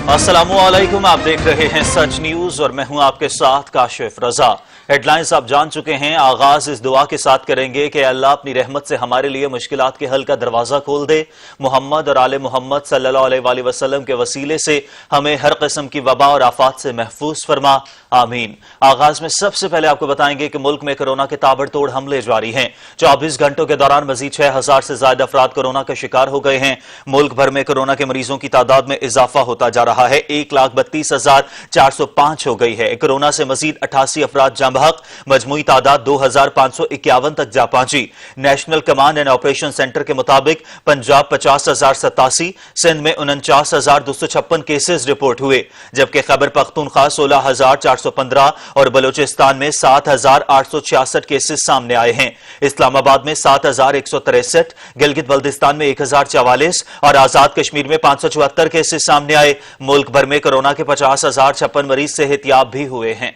अस्सलामुअलैकुम, आप देख रहे हैं सच न्यूज और मैं हूं आपके साथ काशिफ रजा। हेडलाइंस आप जान चुके हैं। आगाज इस दुआ के साथ करेंगे कि अल्लाह अपनी रहमत से हमारे लिए मुश्किलात के हल का दरवाजा खोल दे। मोहम्मद और आले मोहम्मद सल्लल्लाहु अलैहि वसल्लम के वसीले से हमें हर किस्म की वबा और आफात से महफूज फरमा, आमीन। आगाज में सबसे पहले आपको बताएंगे कि मुल्क में कोरोना के ताबड़तोड़ हमले जारी हैं। 24 घंटों के दौरान मजीद 6000 से ज्यादा अफराद कोरोना का शिकार हो गए हैं। मुल्क भर में कोरोना के मरीजों की तादाद में इजाफा होता जा रहा है। 1,32,405 हो गई है। कोरोना से मजीद 88 अफराद जाँ बहक, मजमूई तादाद 2,551 तक जा पहुंची। National command and operation centre के मुताबिक पंजाब 50,087, सिंध में 49,256 केसेस रिपोर्ट हुए, जबकि खैबर पख्तूनख्वा 16,415 और बलूचिस्तान में 7,866 केसेस सामने आए हैं। इस्लामाबाद में 7,163, गिलगित बल्दिस्तान में 1,044 और आजाद कश्मीर में 574 केसेस सामने आए। मुल्क भर में कोरोना के 50,056 मरीज सेहतियाब भी हुए हैं।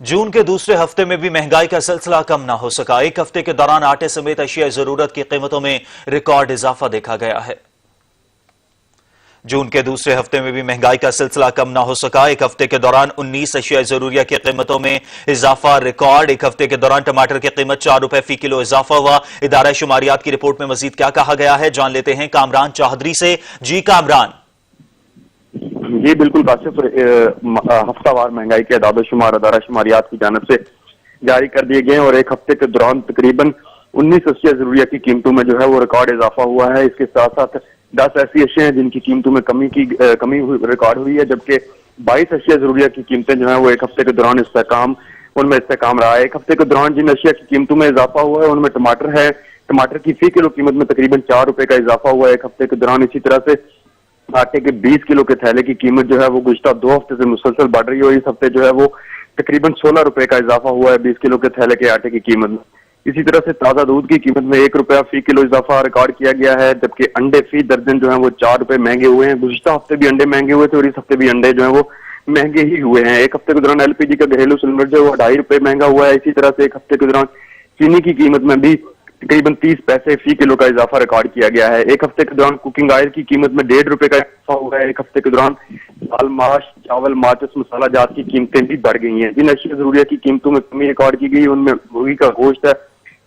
जून के दूसरे हफ्ते में भी महंगाई का सिलसिला कम ना हो सका। एक हफ्ते के दौरान आटे समेत अशिया जरूरत की कीमतों में रिकॉर्ड इजाफा देखा गया है। जून के दूसरे हफ्ते में भी महंगाई का सिलसिला कम ना हो सका। एक हफ्ते के दौरान 19 अशिया जरूरिया की कीमतों में इजाफा रिकॉर्ड। एक हफ्ते के दौरान टमाटर की कीमत 4 रुपए फी किलो इजाफा हुआ। इदारा शुमारियात की रिपोर्ट में मजीद क्या कहा गया है, जान लेते हैं कामरान चौधरी से। जी कामरान। जी बिल्कुल काशिफ, हफ्तावार महंगाई के अदाद शुमार अदारा शुमारियात की जानिब से जारी कर दिए गए हैं और एक हफ्ते के दौरान तकरीबन 19 अशिया जरूरिया की कीमतों में जो है वो रिकॉर्ड इजाफा हुआ है। इसके साथ साथ 10 ऐसी अशिया हैं जिनकी कीमतों में कमी रिकॉर्ड हुई है, जबकि 22 अशिया जरूरिया की कीमतें जो है वो एक हफ्ते के दौरान उनमें इस्तेकाम रहा है। एक हफ्ते के दौरान जिन अशिया की कीमतों में इजाफा हुआ है उनमें टमाटर है। टमाटर की फी किलो कीमत में तकरीबन 4 रुपए का इजाफा हुआ है एक हफ्ते के दौरान। इसी तरह से आटे के 20 किलो के थैले की कीमत जो है वो गुज़श्ता 2 हफ्ते से मुसलसल बढ़ रही है और इस हफ्ते जो है वो तकरीबन 16 रुपए का इजाफा हुआ है 20 किलो के थैले के आटे की कीमत में। इसी तरह से ताज़ा दूध की कीमत में 1 रुपया फी किलो इजाफा रिकॉर्ड किया गया है, जबकि अंडे फी दर्जन जो है वो 4 रुपए महंगे हुए हैं। गुज़श्ता हफ्ते भी अंडे महंगे हुए थे और इस हफ्ते भी अंडे जो है वो महंगे ही हुए हैं। एक हफ्ते के दौरान LPG का घरेलू सिलेंडर जो है वो 2.5 रुपए महंगा हुआ है। इसी तरह से एक हफ्ते के दौरान चीनी की कीमत में भी तकरीबन 30 पैसे फी किलो का इजाफा रिकॉर्ड किया गया है। एक हफ्ते के दौरान कुकिंग ऑयल की कीमत में 1.5 रुपए का इजाफा हुआ है। एक हफ्ते के दौरान दाल, माश, चावल, माचिस, मसाला जात की कीमतें भी बढ़ गई हैं। जिन अशिया जरूरिया की कीमतों में कमी रिकॉर्ड की गई उनमें मुर्गी का गोश्त है,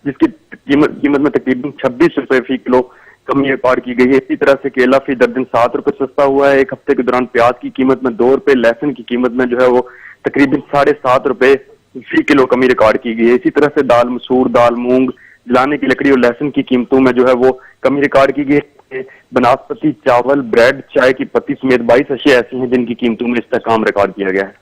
जिसकी कीमत में तकरीबन 26 रुपए फी किलो कमी रिकॉर्ड की गई है। इसी तरह से केला फी दर्जन 7 रुपए सस्ता हुआ है। एक हफ्ते के दौरान प्याज की कीमत में 2 रुपए, लहसुन की कीमत में जो है वो तकरीबन 7.5 रुपए फी किलो कमी रिकॉर्ड की गई है। इसी तरह से दाल मसूर, दाल मूंग, जलाने की लकड़ी और लहसुन की कीमतों में जो है वो कमी रिकॉर्ड की गई है। बनास्पति, चावल, ब्रेड, चाय की पत्ती समेत 22 अशिया ऐसी हैं जिनकी कीमतों में इस्तेकाम रिकॉर्ड किया गया है।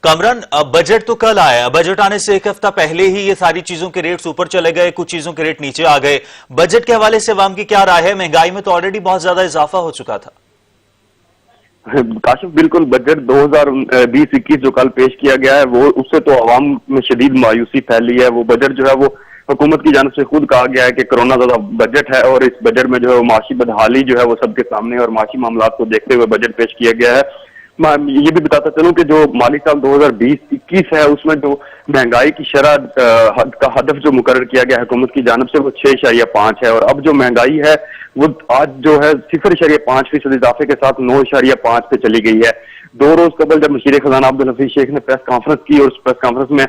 कामरान, बजट तो कल आया, बजट आने से एक हफ्ता पहले ही ये सारी चीजों के रेट्स ऊपर चले गए, कुछ चीजों के रेट नीचे आ गए। बजट के हवाले से अवाम की क्या राय है? महंगाई में तो ऑलरेडी बहुत ज्यादा इजाफा हो चुका था। काशिफ, बिल्कुल बजट 2020-21 जो कल पेश किया गया है वो उससे तो अवाम में शदीद मायूसी फैली है। वो बजट जो है वो हुकूमत की जानिब से खुद कहा गया है कि कोरोना ज़्यादा बजट है और इस बजट में जो है वो माशी बदहाली जो है वो सबके सामने और माशी मामलात को देखते हुए बजट पेश किया गया है। मैं ये भी बताता चलूं कि जो माली साल 2020-21 है उसमें जो महंगाई की शरह का हदफ जो मुकर्रर किया गया है हुकूमत की जानिब से वो 6.5 है और अब जो महंगाई है वो आज जो है 0.5% इजाफे के साथ 9.5 पे चली गई है। 2 रोज कबल जब मशीर खजाना अब्दुल हफीज शेख ने प्रेस कॉन्फ्रेंस की और उस प्रेस कॉन्फ्रेंस में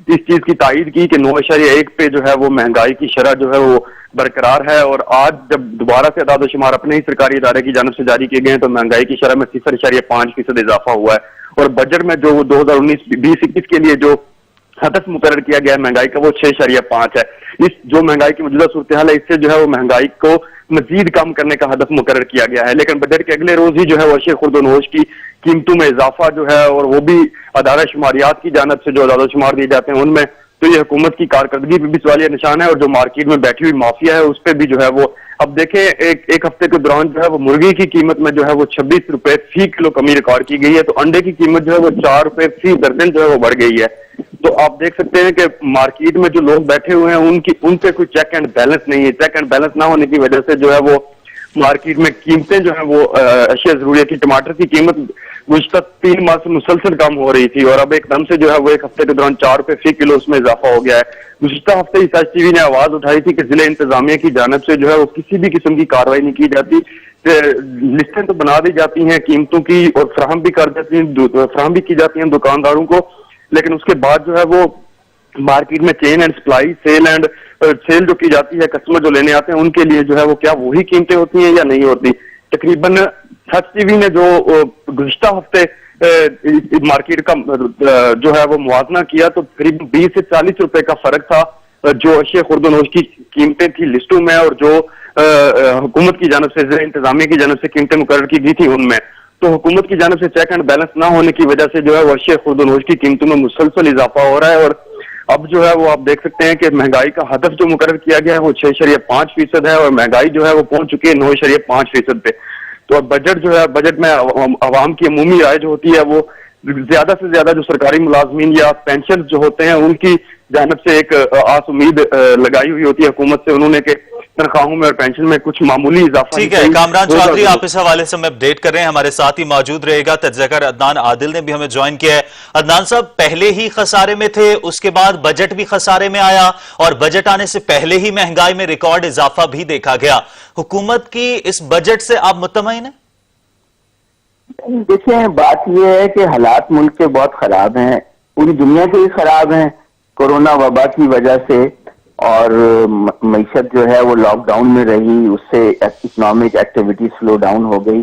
इस चीज की तायद की कि 9.1 पे जो है वो महंगाई की शरह जो है वो बरकरार है और आज जब दोबारा से अदाद शुमार अपने ही सरकारी इदारे की जानिब से जारी किए गए तो महंगाई की शरह में 0.5% इजाफा हुआ है और बजट में जो 2019-20-21 के लिए जो हदफ मुकर्रर किया गया है महंगाई का वो 6.5 है। इस जो महंगाई की मौजूदा सूरत हाल है इससे जो है वो महंगाई को मजीद कम करने का हदफ मुकर्रर किया गया है, लेकिन बजट के अगले रोज ही जो है वो अशिया खुर्द-ओ-नोश की कीमतों में इजाफा जो है और वो भी अदारा शुमारियात की जानिब से जो अदाद शुमार दिए जाते हैं उनमें तो ये हुकूमत की कारकर्दगी पर भी सवालिया निशान है और जो मार्केट में बैठी हुई माफिया है उस पर भी जो है वो अब देखें एक हफ्ते के दौरान जो है वो मुर्गी की कीमत में जो है वो 26 रुपए फी किलो कमी रिकॉर्ड की गई है, तो अंडे की कीमत जो है वो 4 रुपए फी दर्जन जो है वो बढ़ गई है। तो आप देख सकते हैं कि मार्केट में जो लोग बैठे हुए हैं उन पे कोई चेक एंड बैलेंस नहीं है। चेक एंड बैलेंस ना होने की वजह से जो है वो मार्केट में कीमतें जो है वो अशिया जरूरिया की टमाटर की कीमत गुज़श्ता 3 माह से मुसलसल कम हो रही थी और अब एकदम से जो है वो एक हफ्ते के दौरान 4 रुपए फी किलो उसमें इजाफा हो गया है। गुज़श्ता हफ्ते ही SHTV ने आवाज उठाई थी कि जिले इंतजामिया की जानिब से जो है वो किसी भी किस्म की कार्रवाई नहीं की जाती, लिस्टें तो बना दी जाती हैं कीमतों की और फराहम भी की जाती हैं दुकानदारों को, लेकिन उसके बाद जो है वो मार्केट में चेन एंड सप्लाई सेल जो की जाती है, कस्टमर जो लेने आते हैं उनके लिए जो है वो क्या वही कीमतें होती हैं या नहीं होती। तकरीबन SHTV ने जो गुज़श्ता हफ्ते मार्केट का जो है वो मुआवजना किया तो करीब 20 से 40 रुपए का फर्क था जो अशिया खुर्दनोश की कीमतें थी लिस्टों में और जो हुकूमत की जानिब से ज़िला इंतजामिया की जानिब से कीमतें मुकर्रर की गई थी उनमें। तो हुकूमत की जानिब से चेक एंड बैलेंस ना होने की वजह से जो है वो अशिया खुर्दनोश की कीमतों में मुसलसल इजाफा हो रहा है और अब जो है वो आप देख सकते हैं कि महंगाई का हदफ जो मुकर्रर किया गया है वो 6.5% है और महंगाई जो है वो पहुंच चुकी है 9.5% पे। तो अब बजट जो है, बजट में आवाम की अमूमी राय जो होती है वो ज्यादा से ज्यादा जो सरकारी मुलाजमीन या पेंशन जो होते हैं उनकी जानिब से एक आस उम्मीद लगाई हुई होती है हुकूमत से उन्होंने के तनख्वाहों में और पेंशन में कुछ मामूली इजाफा। ठीक है कामरान चौधरी, आप इस हवाले से हमें अपडेट कर रहे हैं, हमारे साथ ही मौजूद रहेगा। तज्ज़ियाकार अदनान आदिल ने भी हमें ज्वाइन किया है। अदनान साहब, पहले ही खसारे में थे, उसके बाद बजट भी खसारे में आया और बजट आने से पहले ही महंगाई में रिकॉर्ड इजाफा भी देखा गया। हुकूमत की इस बजट से आप मुतमईन हैं? देखिए, बात यह है कि हालात मुल्क के बहुत खराब हैं, पूरी दुनिया के ही खराब हैं कोरोना वबा की वजह से, और मईशत जो है वो लॉकडाउन में रही, उससे इकोनॉमिक एक्टिविटी स्लो डाउन हो गई।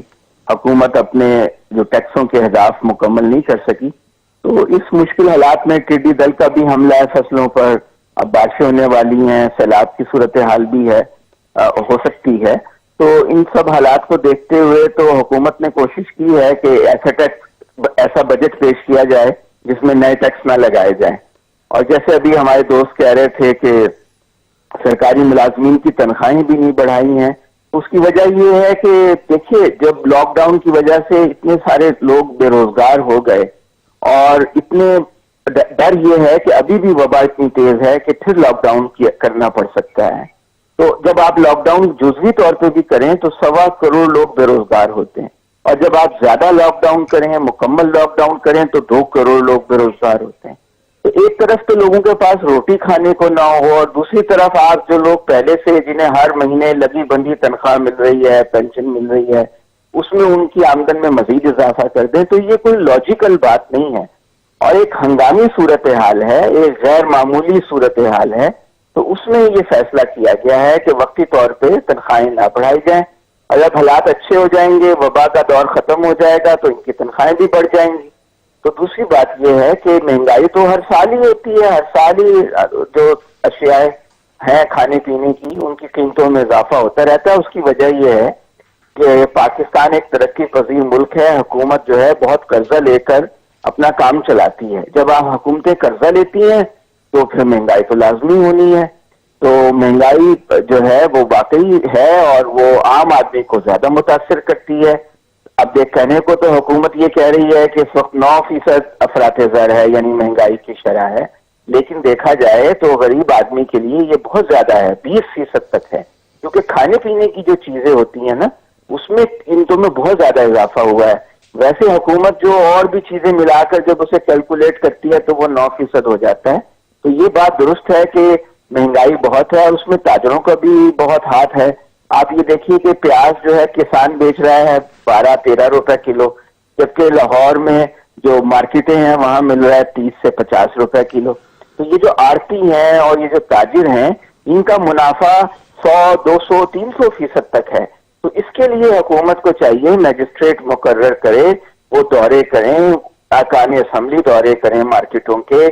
हुकूमत अपने जो टैक्सों के अहदाफ मुकम्मल नहीं कर सकी, तो इस मुश्किल हालात में टिड्डी दल का भी हमला है फसलों पर, अब बारिशें होने वाली हैं, सैलाब की सूरत हाल भी है, हो सकती है। तो इन सब हालात को देखते हुए तो हुकूमत ने कोशिश की है कि ऐसा बजट पेश किया जाए जिसमें नए टैक्स ना लगाए जाएं। और जैसे अभी हमारे दोस्त कह रहे थे कि सरकारी मुलाजमीन की तनख्वाहें भी नहीं बढ़ाई हैं, उसकी वजह ये है कि देखिए, जब लॉकडाउन की वजह से इतने सारे लोग बेरोजगार हो गए और इतने डर ये है कि अभी भी वबा इतनी तेज है कि फिर लॉकडाउन करना पड़ सकता है। तो जब आप लॉकडाउन जुज़वी तौर पे भी करें तो 1.25 करोड़ लोग बेरोजगार होते हैं, और जब आप ज्यादा लॉकडाउन करें, मुकम्मल लॉकडाउन करें, तो 2 करोड़ लोग बेरोजगार होते हैं। तो एक तरफ तो लोगों के पास रोटी खाने को ना हो, और दूसरी तरफ आप जो लोग पहले से जिन्हें हर महीने लगी बंधी तनख्वाह मिल रही है, पेंशन मिल रही है, उसमें उनकी आमदन में मजीद इजाफा कर दें, तो ये कोई लॉजिकल बात नहीं है और एक हंगामी सूरत हाल है, एक गैर मामूली सूरत हाल है। तो उसमें ये फैसला किया गया है कि वक्ती तौर पे तनख्वाहें ना बढ़ाई जाएं, और जब हालात अच्छे हो जाएंगे, वबा का दौर खत्म हो जाएगा, तो इनकी तनख्वाहें भी बढ़ जाएंगी। तो दूसरी बात यह है कि महंगाई तो हर साल ही होती है, हर साल ही जो अशियाएं हैं खाने पीने की, उनकी कीमतों में इजाफा होता रहता है। उसकी वजह यह है कि पाकिस्तान एक तरक्की पजीर मुल्क है, हुकूमत जो है बहुत कर्जा लेकर अपना काम चलाती है। जब आप हुकूमतें कर्जा लेती हैं तो फिर महंगाई तो लाजमी होनी है। तो महंगाई जो है वो वाकई है और वो आम आदमी को ज्यादा मुतासिर करती है। अब देख, कहने को तो हुकूमत ये कह रही है कि इस वक्त 9% अफरात ज़र है, यानी महंगाई की शरह है, लेकिन देखा जाए तो गरीब आदमी के लिए ये बहुत ज्यादा है, 20% तक है, क्योंकि खाने पीने की जो चीजें होती हैं ना, उसमें कीमतों में बहुत ज्यादा इजाफा हुआ है। वैसे हुकूमत जो और भी चीजें मिलाकर जब उसे कैलकुलेट करती है तो वो 9% हो जाता है। तो ये बात दुरुस्त है कि महंगाई बहुत है और उसमें ताजरों का भी बहुत हाथ है। आप ये देखिए कि प्याज जो है किसान बेच रहा है 12-13 रुपए किलो, जबकि लाहौर में जो मार्केटें हैं वहां मिल रहा है 30 से 50 रुपए किलो। तो ये जो आड़ती हैं और ये जो ताजिर हैं, इनका मुनाफा 100, 200, 300% तक है। तो इसके लिए हुकूमत को चाहिए मजिस्ट्रेट मुकर्रर करे, वो दौरे करें, अरकान असम्बली दौरे करें मार्केटों के,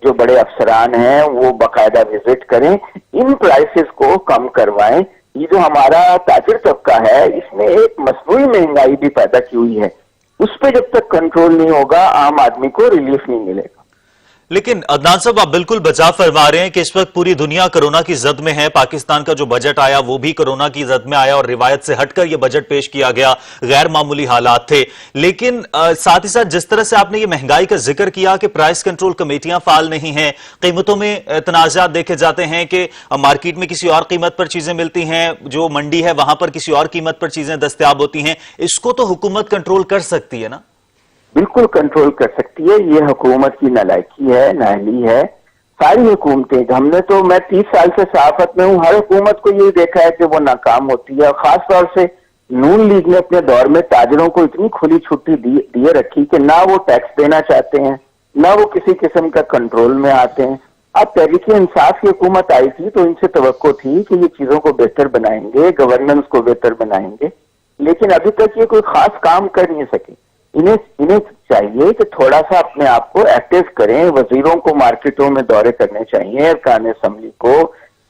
जो बड़े अफसरान हैं वो बाकायदा विजिट करें, इन प्राइसेस को कम करवाएं। ये जो हमारा ताजिर तबका है, इसमें एक मसनूई महंगाई भी पैदा की हुई है, उस पर जब तक कंट्रोल नहीं होगा आम आदमी को रिलीफ नहीं मिलेगा। लेकिन अदनान साहब, आप बिल्कुल बचाव फरमा रहे हैं कि इस वक्त पूरी दुनिया कोरोना की जद में है। पाकिस्तान का जो बजट आया वो भी कोरोना की जद में आया और रिवायत से हटकर यह बजट पेश किया गया, गैर मामूली हालात थे। लेकिन साथ ही साथ जिस तरह से आपने ये महंगाई का जिक्र किया कि प्राइस कंट्रोल कमेटियां फाल नहीं हैं, कीमतों में तनाज़ात देखे जाते हैं कि मार्केट में किसी और कीमत पर चीजें मिलती हैं, जो मंडी है वहां पर किसी और कीमत पर चीजें दस्तयाब होती हैं, इसको तो हुकूमत कंट्रोल कर सकती है ना? بالکل کنٹرول کر سکتی ہے. یہ حکومت کی نالائکی ہے, نااہلی ہے. ساری حکومتیں, ہم نے تو, میں 30 سال سے صحافت میں ہوں, ہر حکومت کو یہ دیکھا ہے کہ وہ ناکام ہوتی ہے. خاص طور سے نون لیگ نے اپنے دور میں تاجروں کو اتنی کھلی چھٹی دیے رکھی کہ نہ وہ ٹیکس دینا چاہتے ہیں, نہ وہ کسی قسم کا کنٹرول میں آتے ہیں. اب تحریک انصاف کی حکومت آئی تھی تو ان سے توقع تھی کہ یہ چیزوں کو بہتر بنائیں گے, گورننس کو بہتر بنائیں گے, لیکن ابھی تک یہ کوئی خاص کام کر نہیں سکے. انہیں چاہیے کہ تھوڑا سا اپنے آپ کو ایکٹیو کریں. وزیروں کو مارکیٹوں میں دورے کرنے چاہیے, ارکان اسمبلی کو,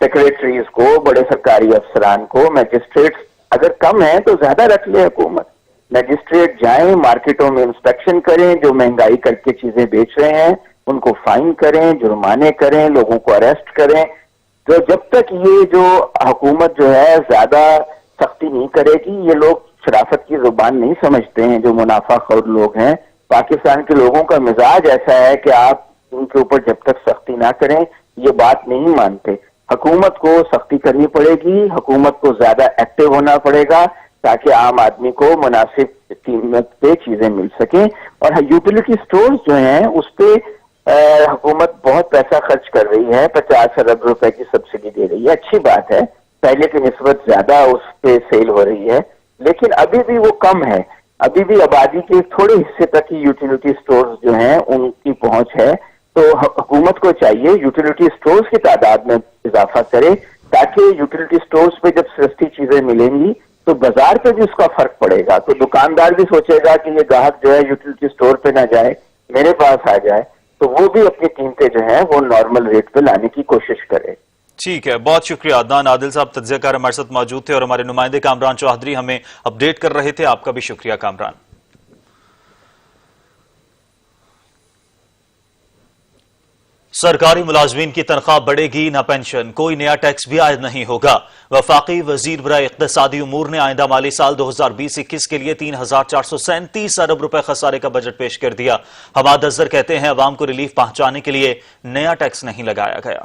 سیکریٹریز کو, بڑے سرکاری افسران کو. میجسٹریٹس اگر کم ہیں تو زیادہ رکھ لے حکومت. میجسٹریٹ جائیں, مارکیٹوں میں انسپیکشن کریں, جو مہنگائی کر کے چیزیں بیچ رہے ہیں ان کو فائن کریں, جرمانے کریں, لوگوں کو اریسٹ کریں. تو جب تک یہ جو حکومت جو ہے زیادہ سختی نہیں کرے گی, یہ لوگ شرافت کی زبان نہیں سمجھتے ہیں جو منافع خور لوگ ہیں. پاکستان کے لوگوں کا مزاج ایسا ہے کہ آپ ان کے اوپر جب تک سختی نہ کریں یہ بات نہیں مانتے. حکومت کو سختی کرنی پڑے گی, حکومت کو زیادہ ایکٹیو ہونا پڑے گا تاکہ عام آدمی کو مناسب قیمت پہ چیزیں مل سکیں. اور یوٹیلیٹی سٹورز جو ہیں اس پہ حکومت بہت پیسہ خرچ کر رہی ہے, 50 ارب روپے کی سبسڈی دے رہی ہے. اچھی بات ہے, پہلے کی نسبت زیادہ اس پہ سیل ہو رہی ہے, لیکن ابھی بھی وہ کم ہے. ابھی بھی آبادی کے تھوڑے حصے تک ہی یوٹیلیٹی سٹورز جو ہیں ان کی پہنچ ہے. تو حکومت کو چاہیے یوٹیلیٹی سٹورز کی تعداد میں اضافہ کرے تاکہ یوٹیلیٹی سٹورز پہ جب سستی چیزیں ملیں گی تو بازار پہ بھی اس کا فرق پڑے گا. تو دکاندار بھی سوچے گا کہ یہ گاہک جو ہے یوٹیلیٹی سٹور پہ نہ جائے, میرے پاس آ جائے, تو وہ بھی اپنی قیمتیں جو ہیں وہ نارمل ریٹ پہ لانے کی کوشش کرے. ٹھیک ہے, بہت شکریہ. عدنان عادل صاحب تجزیہ کار ہمارے ساتھ موجود تھے اور ہمارے نمائندے کامران چوہدری ہمیں اپڈیٹ کر رہے تھے. آپ کا بھی شکریہ کامران. سرکاری ملازمین کی تنخواہ بڑھے گی نہ پینشن, کوئی نیا ٹیکس بھی عائد نہیں ہوگا. وفاقی وزیر برائے اقتصادی امور نے آئندہ مالی سال 2020-21 کے لیے 3,437 ارب روپے خسارے کا بجٹ پیش کر دیا. حماد اظہر کہتے ہیں عوام کو ریلیف پہنچانے کے لیے نیا ٹیکس نہیں لگایا گیا.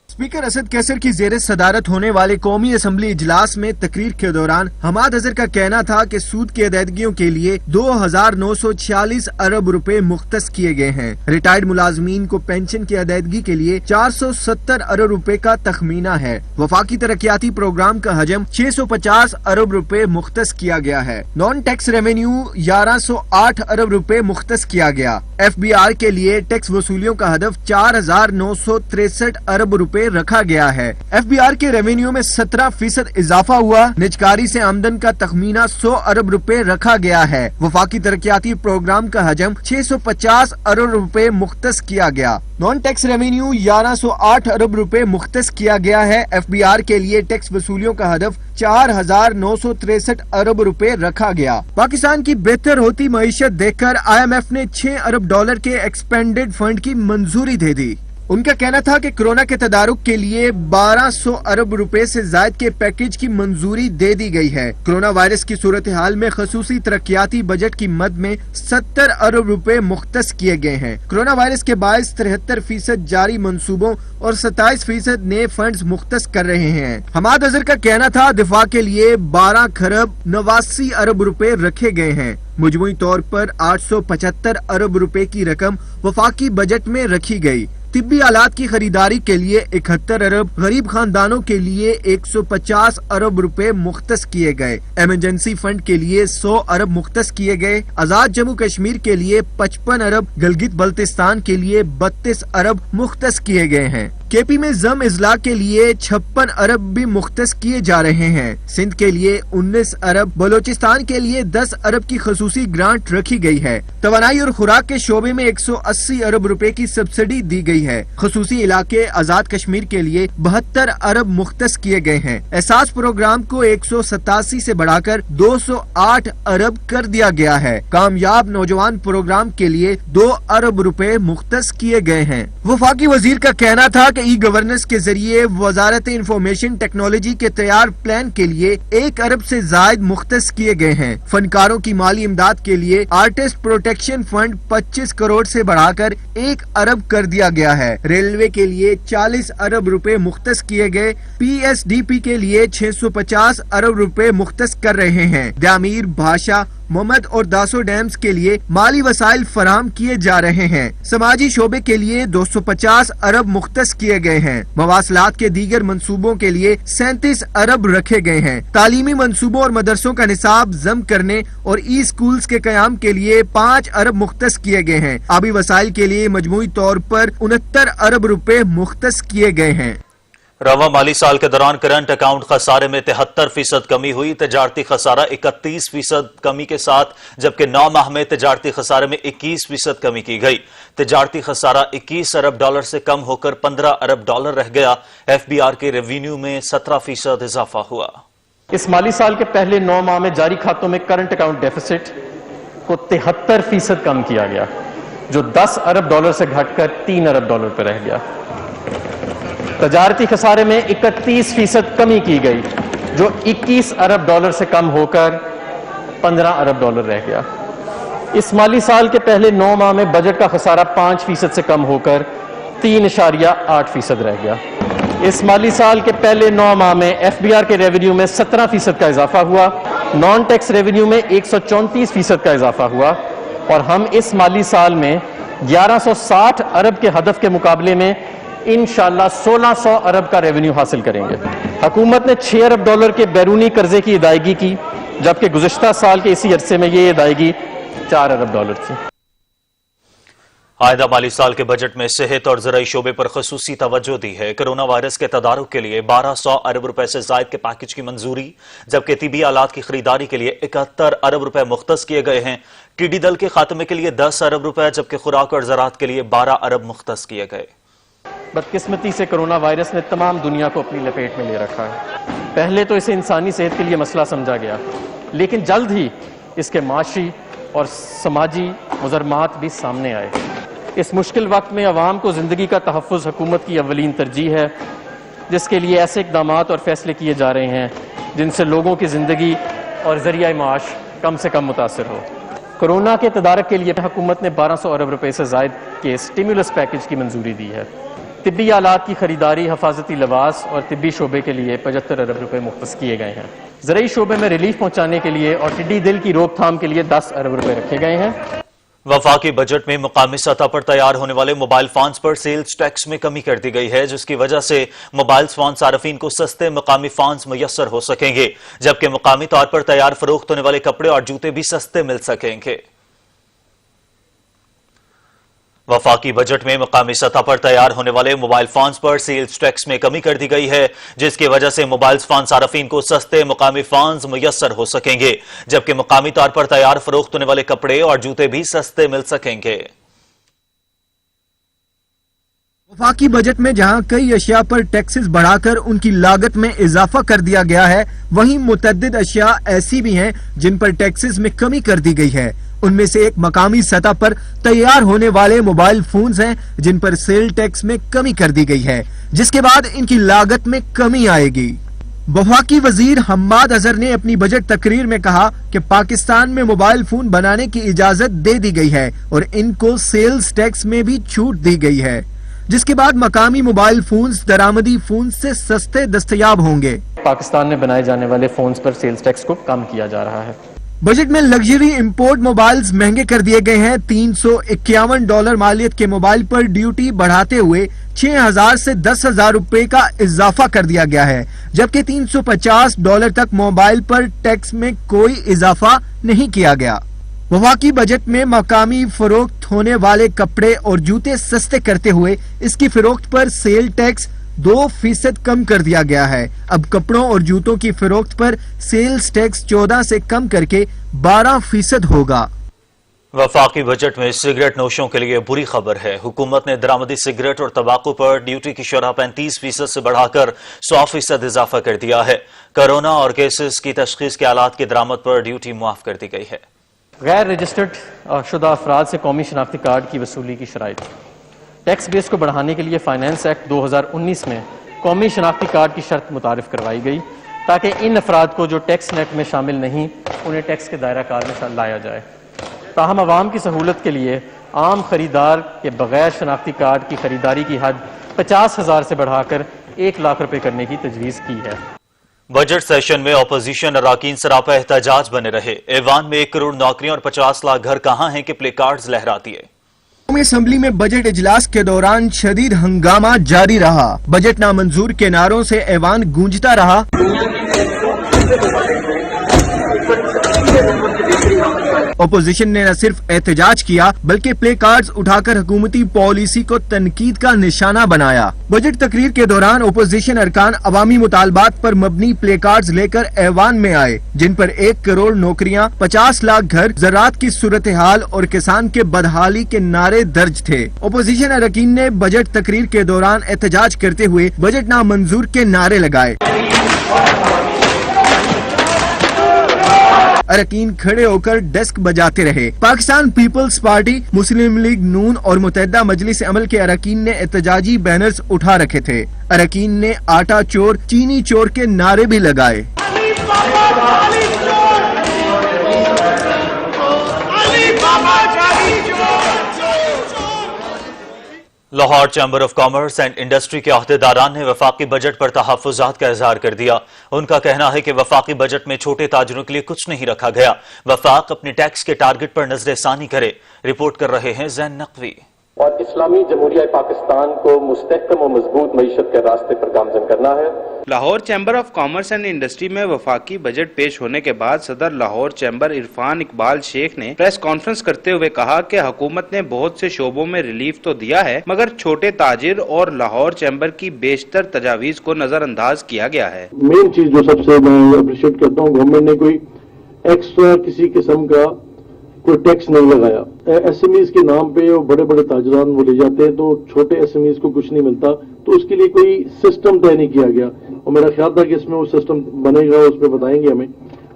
اسپیکر اسد کیسر کی زیر صدارت ہونے والے قومی اسمبلی اجلاس میں تقریر کے دوران حماد اظہر کا کہنا تھا کہ سود کی ادائیگیوں کے لیے 2,946 ارب روپے مختص کیے گئے ہیں. ریٹائرڈ ملازمین کو پینشن کی ادائیگی کے لیے 470 ارب روپے کا تخمینہ ہے. وفاقی ترقیاتی پروگرام کا حجم 650 ارب روپے مختص کیا گیا ہے. نان ٹیکس ریونیو 1108 ارب روپے مختص کیا گیا. FBR کے لیے ٹیکس وصولیوں کا ہدف 4,963 ارب روپے رکھا گیا ہے. FBR کے ریونیو میں 17% اضافہ ہوا. نجکاری سے آمدن کا تخمینہ 100 ارب روپے رکھا گیا ہے. وفاقی ترقیاتی پروگرام کا حجم 650 ارب روپے مختص کیا گیا. نان ٹیکس ریونیو 1108 ارب روپے مختص کیا گیا ہے. FBR کے لیے ٹیکس وصولیوں کا ہدف 4,963 ارب روپے رکھا گیا. پاکستان کی بہتر ہوتی معیشت دیکھ کر IMF نے 6 ارب ڈالر کے ایکسپینڈڈ فنڈ کی منظوری دے دی. ان کا کہنا تھا کہ کورونا کے تدارک کے لیے 1200 ارب روپے سے زائد کے پیکج کی منظوری دے دی گئی ہے. کورونا وائرس کی صورتحال میں خصوصی ترقیاتی بجٹ کی مد میں 70 ارب روپے مختص کیے گئے ہیں. کورونا وائرس کے باعث 73% جاری منصوبوں اور 27% نئے فنڈز مختص کر رہے ہیں. حماد اظہر کا کہنا تھا دفاع کے لیے 12 خرب 89 ارب روپے رکھے گئے ہیں. مجموعی طور پر 875 ارب روپے کی رقم وفاقی بجٹ میں رکھی گئی. طبی آلات کی خریداری کے لیے 71 ارب، غریب خاندانوں کے لیے 150 ارب روپے مختص کیے گئے. ایمرجنسی فنڈ کے لیے 100 ارب مختص کیے گئے. آزاد جموں کشمیر کے لیے 55 ارب، گلگت بلتستان کے لیے 32 ارب مختص کیے گئے ہیں. KP میں ضم اضلاع کے لیے 56 ارب بھی مختص کیے جا رہے ہیں. سندھ کے لیے 19 ارب، بلوچستان کے لیے 10 ارب کی خصوصی گرانٹ رکھی گئی ہے. توانائی اور خوراک کے شعبے میں 180 ارب روپے کی سبسڈی دی گئی ہے. خصوصی علاقے آزاد کشمیر کے لیے 72 ارب مختص کیے گئے ہیں. احساس پروگرام کو 187 سے بڑھا کر 208 ارب کر دیا گیا ہے. کامیاب نوجوان پروگرام کے لیے 2 ارب روپے مختص کیے گئے ہیں. وفاقی وزیر کا کہنا تھا کہ ای گورننس کے ذریعے وزارت انفارمیشن ٹیکنالوجی کے تیار پلان کے لیے 1 ارب سے زائد مختص کیے گئے ہیں. فنکاروں کی مالی امداد کے لیے آرٹسٹ پروٹیکشن فنڈ 25 کروڑ سے بڑھا کر 1 ارب کر دیا گیا ہے. ریلوے کے لیے 40 ارب روپے مختص کیے گئے. PSDP کے لیے 650 ارب روپے مختص کر رہے ہیں. تعمیر، بھاشا محمد اور داسو ڈیمز کے لیے مالی وسائل فراہم کیے جا رہے ہیں۔ سماجی شعبے کے لیے 250 ارب مختص کیے گئے ہیں۔ مواصلات کے دیگر منصوبوں کے لیے 37 ارب رکھے گئے ہیں۔ تعلیمی منصوبوں اور مدرسوں کا نصاب ضم کرنے اور ای اسکولز کے قیام کے لیے 5 ارب مختص کیے گئے ہیں۔ آبی وسائل کے لیے مجموعی طور پر 69 ارب روپے مختص کیے گئے ہیں۔ رواں مالی سال کے دوران کرنٹ اکاؤنٹ خسارے میں 73% کمی ہوئی، تجارتی خسارہ 31% کمی کے ساتھ، جبکہ 9 ماہ میں تجارتی خسارے میں 21% کمی کی گئی۔ تجارتی خسارہ 21 ارب ڈالر سے کم ہو کر 15 ارب ڈالر رہ گیا۔ ایف بی آر کے ریونیو میں 17% اضافہ ہوا۔ اس مالی سال کے پہلے 9 ماہ میں جاری کھاتوں میں کرنٹ اکاؤنٹ ڈیفیسٹ کو 73% کم کیا گیا، جو 10 ارب ڈالر سے گھٹ کر 3 ارب ڈالر پر رہ گیا۔ تجارتی خسارے میں 31% کمی کی گئی، جو 21 ارب ڈالر سے کم ہو کر 15 ارب ڈالر رہ گیا۔ اس مالی سال کے پہلے 9 ماہ میں بجٹ کا خسارہ 5% سے کم ہو کر 3.8% رہ گیا۔ اس مالی سال کے پہلے 9 ماہ میں ایف بی آر کے ریونیو میں 17% کا اضافہ ہوا، نان ٹیکس ریونیو میں 134% کا اضافہ ہوا، اور ہم اس مالی سال میں 1160 ارب کے ہدف کے مقابلے میں انشاءاللہ 1600 ارب کا ریونیو حاصل کریں گے۔ حکومت نے 6 ارب ڈالر کے بیرونی قرضے کی ادائیگی کی، جبکہ گزشتہ سال کے اسی عرصے میں یہ ادائیگی 4 ارب ڈالر تھی۔ آئندہ مالی سال کے بجٹ میں صحت اور زرعی شعبے پر خصوصی توجہ دی ہے۔ کرونا وائرس کے تدارک کے لیے 1200 ارب روپے سے زائد کے پیکج کی منظوری، جبکہ طبی آلات کی خریداری کے لیے 71 ارب روپے مختص کیے گئے ہیں۔ ٹڈی دل کے خاتمے کے لیے 10 ارب روپے، جبکہ خوراک اور زراعت کے لیے 12 ارب مختص کیے گئے۔ بدقسمتی سے کرونا وائرس نے تمام دنیا کو اپنی لپیٹ میں لے رکھا ہے۔ پہلے تو اسے انسانی صحت کے لیے مسئلہ سمجھا گیا، لیکن جلد ہی اس کے معاشی اور سماجی مضرات بھی سامنے آئے۔ اس مشکل وقت میں عوام کو زندگی کا تحفظ حکومت کی اولین ترجیح ہے، جس کے لیے ایسے اقدامات اور فیصلے کیے جا رہے ہیں جن سے لوگوں کی زندگی اور ذریعہ معاش کم سے کم متاثر ہو۔ کرونا کے تدارک کے لیے حکومت نے 1200 ارب روپے سے زائد کے سٹیمولس پیکج کی منظوری دی ہے۔ طبی آلات کی خریداری، حفاظتی لباس اور طبی شعبے کے لیے 75 ارب روپے مختص کیے گئے ہیں۔ زرعی شعبے میں ریلیف پہنچانے کے لیے اور ٹڈی دل کی روک تھام کے لیے 10 ارب روپے رکھے گئے ہیں۔ وفاقی بجٹ میں مقامی سطح پر تیار ہونے والے موبائل فونز پر سیلز ٹیکس میں کمی کر دی گئی ہے، جس کی وجہ سے موبائل فون صارفین کو سستے مقامی فونز میسر ہو سکیں گے، جبکہ مقامی طور پر تیار فروخت ہونے والے کپڑے اور جوتے بھی سستے مل سکیں گے۔ وفاقی بجٹ میں مقامی سطح پر تیار ہونے والے موبائل فونز پر سیلز ٹیکس میں کمی کر دی گئی ہے، جس کی وجہ سے موبائل فون صارفین کو سستے مقامی فونز میسر ہو سکیں گے، جبکہ مقامی طور پر تیار فروخت ہونے والے کپڑے اور جوتے بھی سستے مل سکیں گے۔ وفاقی بجٹ میں جہاں کئی اشیاء پر ٹیکسز بڑھا کر ان کی لاگت میں اضافہ کر دیا گیا ہے، وہیں متعدد اشیاء ایسی بھی ہیں جن پر ٹیکسز میں کمی کر دی گئی ہے۔ ان میں سے ایک مقامی سطح پر تیار ہونے والے موبائل فونز ہیں، جن پر سیل ٹیکس میں کمی کر دی گئی ہے، جس کے بعد ان کی لاگت میں کمی آئے گی۔ وفاقی وزیر حماد اظہر نے اپنی بجٹ تقریر میں کہا کہ پاکستان میں موبائل فون بنانے کی اجازت دے دی گئی ہے اور ان کو سیلز ٹیکس میں بھی چھوٹ دی گئی ہے، جس کے بعد مقامی موبائل فونز درآمدی فونز سے سستے دستیاب ہوں گے۔ پاکستان میں بنائے جانے والے فونز پر سیلز ٹیکس کو کم کیا جا رہا ہے۔ بجٹ میں لگژری امپورٹ موبائلز مہنگے کر دیے گئے ہیں۔ $351 مالیت کے موبائل پر ڈیوٹی بڑھاتے ہوئے 6,000 سے 10,000 روپے کا اضافہ کر دیا گیا ہے، جبکہ $350 تک موبائل پر ٹیکس میں کوئی اضافہ نہیں کیا گیا۔ وفاقی بجٹ میں مقامی فروخت ہونے والے کپڑے اور جوتے سستے کرتے ہوئے اس کی فروخت پر سیل ٹیکس 2% کم کر دیا گیا ہے۔ اب کپڑوں اور جوتوں کی فروخت پر سیلز ٹیکس 14 سے کم کر کے 12% ہوگا۔ وفاقی بجٹ میں سگریٹ نوشوں کے لیے بری خبر ہے۔ حکومت نے درآمدی سگریٹ اور تمباکو پر ڈیوٹی کی شرح 35% سے بڑھا کر 100% اضافہ کر دیا ہے۔ کرونا اور کیسز کی تشخیص کے آلات کی درآمد پر ڈیوٹی معاف کر دی گئی ہے۔ غیر رجسٹرڈ شدہ افراد سے قومی شناختی کارڈ کی وصولی کی شرائط۔ ٹیکس بیس کو بڑھانے کے لیے فائنانس ایکٹ 2019 میں قومی شناختی کارڈ کی شرط متعارف کروائی گئی تاکہ ان افراد کو جو ٹیکس نیٹ میں شامل نہیں انہیں ٹیکس کے دائرہ کار میں لایا جائے۔ تاہم عوام کی سہولت کے لیے عام خریدار کے بغیر شناختی کارڈ کی خریداری کی حد 50,000 سے بڑھا کر 1 لاکھ روپے کرنے کی تجویز کی ہے۔ बजट सेशन में अपोजिशन अराकीन सरापा एहतजाज बने रहे। ऐवान में 1 करोड़ नौकरियां और 50 लाख घर कहां हैं कि प्ले कार्ड्स लहराती है। कौमी असम्बली में बजट इजलास के दौरान शदीद हंगामा जारी रहा। बजट नामंजूर के नारों से ऐवान गूंजता रहा। अपोजिशन ने न सिर्फ एहतजाज किया बल्कि प्ले कार्ड्स उठाकर हुकूमती पॉलिसी को तनकीद का निशाना बनाया। बजट तकरीर के दौरान अपोजिशन अरकान अवामी मुतालबात पर मबनी प्ले कार्ड्स लेकर ऐवान में आए, जिन पर 1 करोड़ नौकरियां, 50 लाख घर, ज़राअत की सूरत हाल और किसान के बदहाली के नारे दर्ज थे। अपोजिशन अरकान ने बजट तकरीर के दौरान एहतजाज करते हुए बजट नामंजूर के नारे लगाए। अरकान खड़े होकर डेस्क बजाते रहे। पाकिस्तान पीपल्स पार्टी, मुस्लिम लीग नून और मुत्तहिदा मजलिस अमल के अरकान ने एहतजाजी बैनर्स उठा रखे थे। अरकान ने आटा चोर, चीनी चोर के नारे भी लगाए। Lahore chamber of commerce and industry के अहदेदारान ने वफाकी बजट पर तहफ्फुज़ात का इजहार कर दिया। उनका कहना है कि वफाकी बजट में छोटे ताजरों के लिए कुछ नहीं रखा गया। वफाक अपने टैक्स के टारगेट पर नजरसानी करे। रिपोर्ट कर रहे हैं जैन नकवी। और इस्लामी जमहूरिया पाकिस्तान को मुस्तहकम और मजबूत मईशत के रास्ते पर गामजन करना है। Lahore chamber of commerce and industry में वफाकी बजट पेश होने के बाद सदर लाहौर चैम्बर इरफान इकबाल शेख ने प्रेस कॉन्फ्रेंस करते हुए कहा कि हुकूमत ने बहुत से शोबों में रिलीफ तो दिया है, मगर छोटे ताजिर और लाहौर चैम्बर की बेशतर तजावीज को नजरअंदाज किया गया है। मेन चीज जो सबसे मैं अप्रिशिएट करता हूँ, गवर्नमेंट ने कोई एक्स्ट्रा किसी किस्म का कोई टैक्स नहीं लगाया। एसएमईज के नाम पे वो बड़े बड़े ताजरान वो ले जाते हैं, तो छोटे एसएमईज को कुछ नहीं मिलता, तो उसके लिए कोई सिस्टम तय नहीं किया गया। और मेरा ख्याल था कि इसमें वो सिस्टम बनेगा, उस पर बताएंगे हमें,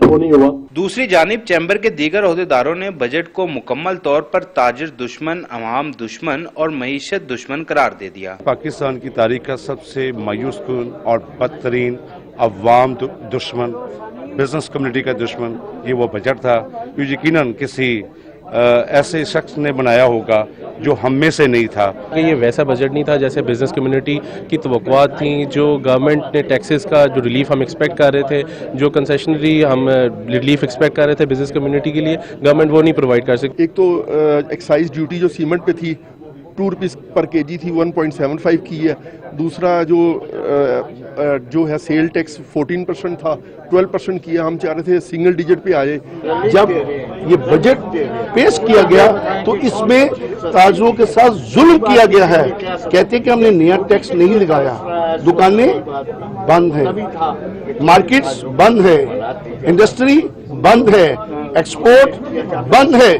वो नहीं हुआ। दूसरी जानिब चैम्बर के दीगर अहदेदारों ने बजट को मुकम्मल तौर पर ताजिर दुश्मन, अवाम दुश्मन और मईशत दुश्मन करार दे दिया। पाकिस्तान की तारीख का सबसे मायूस कुन और बदतरीन अवाम दुश्मन, बिजनेस कम्युनिटी का दुश्मन ये वो बजट था जो यकीनन किसी ऐसे शख्स ने बनाया होगा जो हम में से नहीं था। ये वैसा बजट नहीं था जैसे बिजनेस कम्युनिटी की तवक्कुआत थी। जो गवर्नमेंट ने टैक्सेस का जो रिलीफ हम एक्सपेक्ट कर रहे थे, जो कंसेशनरी हम रिलीफ एक्सपेक्ट कर रहे थे बिजनेस कम्युनिटी के लिए, गवर्नमेंट वो नहीं प्रोवाइड कर सकती। एक तो एक्साइज ड्यूटी जो सीमेंट पे थी 2 रुपीज़ पर केजी थी, 1.75 की है। दूसरा जो है सेल टैक्स 14% था, 12% किया। हम चाह रहे थे सिंगल डिजिट पे आ जाए। जब ये बजट पेश किया गया तो इसमें ताजरों के साथ जुल्म किया गया है। कहते हैं कि हमने नया टैक्स नहीं लगाया। दुकानें बंद है, मार्केट्स बंद है, इंडस्ट्री बंद है, एक्सपोर्ट बंद है,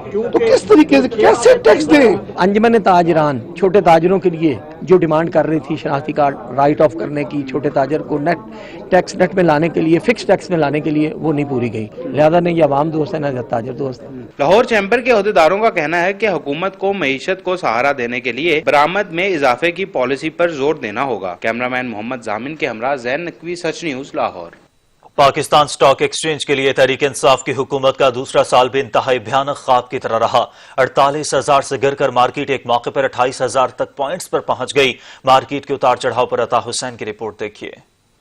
तो किस तरीके से कैसे टैक्स दें? अंजुमन ताजरान छोटे ताजरों के लिए जो डिमांड कर रही थी शनाख्ती कार्ड राइट ऑफ करने की, छोटे ताजर को नेट में लाने के लिए, फिक्स टैक्स में लाने के लिए, वो नहीं पूरी गई। लिहाजा नहीं अवाम दोस्त है ना ताजर दोस्त है। लाहौर चैम्बर के अहदेदारों का कहना है कि हुकूमत को मईशत को सहारा देने के लिए बरामद में इजाफे की पॉलिसी पर जोर देना होगा। कैमरामैन मोहम्मद जामिन के हमरा जैन Naqvi, Sach news, Lahore. Pakistan stock exchange के लिए तहरीक इंसाफ की हुकूमत का दूसरा साल भी इंतहाई भयानक ख्वाब की तरह रहा। 48,000 से गिरकर मार्केट एक मौके पर 28,000 तक पॉइंट्स पर पहुंच गई। मार्केट के उतार चढ़ाव पर अता हुसैन की रिपोर्ट देखिए।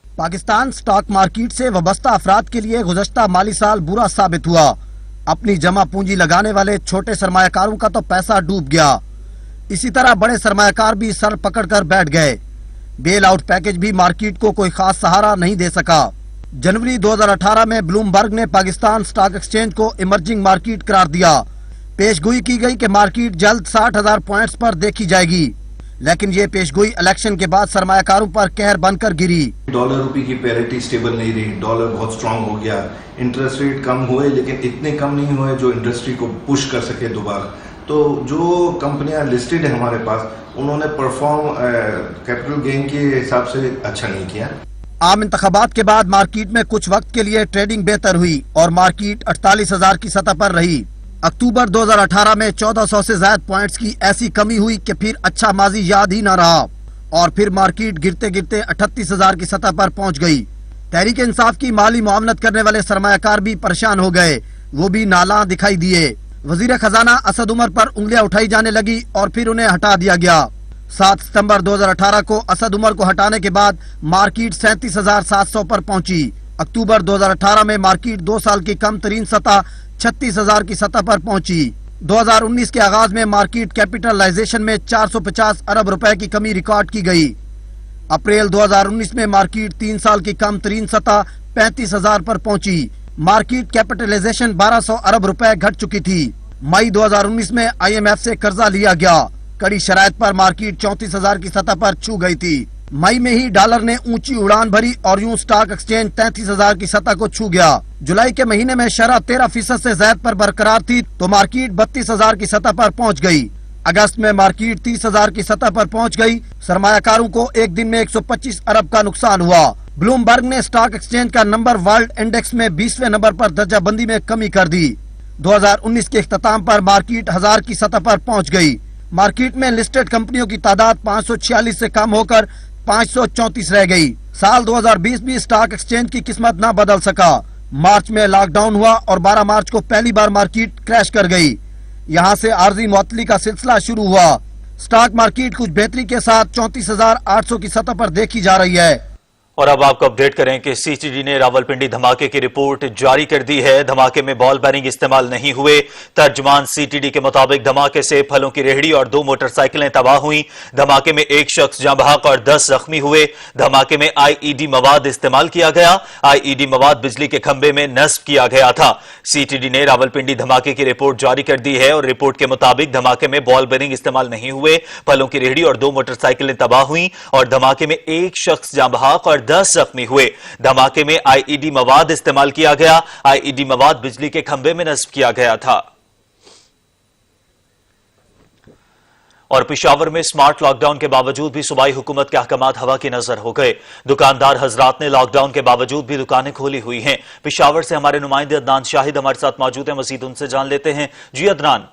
पाकिस्तान स्टॉक मार्केट से वाबस्ता अफराद के लिए गुज़श्ता माली साल बुरा साबित हुआ। अपनी जमा पूंजी लगाने वाले छोटे सरमायाकारों का तो पैसा डूब गया। इसी तरह बड़े सरमायाकार भी सर पकड़कर बैठ गए। बेल आउट पैकेज भी मार्केट को कोई खास सहारा नहीं दे सका। जनवरी 2018 में ब्लूमबर्ग ने पाकिस्तान स्टॉक एक्सचेंज को इमर्जिंग मार्केट करार दिया। पेशगोई की गई कि मार्केट जल्द 60,000 पॉइंट्स पर देखी जाएगी, लेकिन ये पेशगोई इलेक्शन के बाद सरमायाकारों पर कहर बनकर गिरी। डॉलर रुपए की पैरिटी स्टेबल नहीं रही, डॉलर बहुत स्ट्रांग हो गया, इंटरेस्ट रेट कम हुए, लेकिन इतने कम नहीं हुए जो इंडस्ट्री को पुश कर सके दोबारा। तो जो कंपनियां लिस्टेड है हमारे पास, उन्होंने परफॉर्म कैपिटल गेन के हिसाब से अच्छा नहीं किया। आम इंतखाबात के बाद मार्केट में कुछ वक्त के लिए ट्रेडिंग बेहतर हुई और मार्केट 48,000 की सतह पर रही। अक्टूबर 2018 में 1400 से ज्यादा पॉइंट्स की ऐसी कमी हुई कि फिर अच्छा माजी याद ही न रहा और फिर मार्केट गिरते गिरते 38,000 की सतह पर पहुंच गई। तहरीक इंसाफ की माली मुआवनत करने वाले सरमायाकार भी परेशान हो गए, वो भी नाला दिखाई दिए। वजीर खजाना असद उमर पर उंगलियां उठाई जाने लगी और फिर उन्हें हटा दिया गया। 7 सितंबर 2018 को असद उमर को हटाने के बाद मार्केट 37,700 पर पहुंची। अक्टूबर 2018 में मार्केट 2 साल की कम तरीन सतह 36,000 की सतह पर पहुंची। 2019 के आगाज में मार्केट कैपिटलाइजेशन में 450 अरब रुपए की कमी रिकॉर्ड की गई। अप्रैल 2019 में मार्केट 3 साल की कम तरीन सतह 35,000 पर पहुंची। मार्केट कैपिटलाइजेशन 1200 अरब रुपए घट चुकी थी। मई 2019 में IMF से कर्जा लिया गया। कड़ी शराइत पर मार्केट 34,000 की सतह पर छू गई थी। मई में ही डॉलर ने ऊंची उड़ान भरी और यूं स्टॉक एक्सचेंज 33,000 की सतह को छू गया। जुलाई के महीने में शरह 13% से ज्यादा पर बरकरार थी तो मार्केट 32,000 की सतह पर पहुंच गई। अगस्त में मार्केट 30,000 की सतह पर पहुंच गई। सरमायाकारों को एक दिन में 125 अरब का नुकसान हुआ। ब्लूमबर्ग ने स्टॉक एक्सचेंज का नंबर वर्ल्ड इंडेक्स में 20वें नंबर पर दर्जाबंदी में कमी कर दी। 2019 के इख्तिताम पर मार्केट 1000 की सतह पर पहुंच गई। मार्केट में लिस्टेड कंपनियों की तादाद 546 से कम होकर 534 रह गई। साल 2020 भी स्टॉक एक्सचेंज की किस्मत न बदल सका। मार्च में लॉकडाउन हुआ और 12 मार्च को पहली बार मार्केट क्रैश कर गई। यहां से आर्जी मुअत्तली का सिलसिला शुरू हुआ। स्टॉक मार्केट कुछ बेहतरी के साथ 34,800 की सतह पर देखी जा रही है। और अब आपको अपडेट करें कि सीटीडी ने रावलपिंडी धमाके की रिपोर्ट जारी कर दी है। धमाके में बॉल बेरिंग इस्तेमाल नहीं हुए। तर्जमान सीटीडी के मुताबिक धमाके से फलों की रेहड़ी और 2 मोटरसाइकिलें तबाह हुई। धमाके में 1 शख्स जाँ बहक और 10 जख्मी हुए। धमाके में आईईडी मवाद इस्तेमाल किया गया। आईईडी मवाद बिजली के खंभे में नस्ब किया गया था। सीटीडी ने रावलपिंडी धमाके की रिपोर्ट जारी कर दी है और रिपोर्ट के मुताबिक धमाके में बॉल बेरिंग इस्तेमाल नहीं हुए, फलों की रेहड़ी और 2 मोटरसाइकिलें तबाह हुई और धमाके में 1 शख्स जाँ बहक और 10 जख्मी हुए। धमाके में आईईडी मवाद इस्तेमाल किया गया। आईईडी मवाद बिजली के खंभे में नस्ब किया गया था। और पेशावर में स्मार्ट लॉकडाउन के बावजूद भी सूबाई हुकूमत के अहकामात हवा की नजर हो गए। दुकानदार हजरात ने लॉकडाउन के बावजूद भी दुकानें खोली हुई हैं। पेशावर से हमारे नुमाइंदे अदनान शाहिद हमारे साथ मौजूद हैं। मजीद उनसे जान लेते हैं। जी अदनान।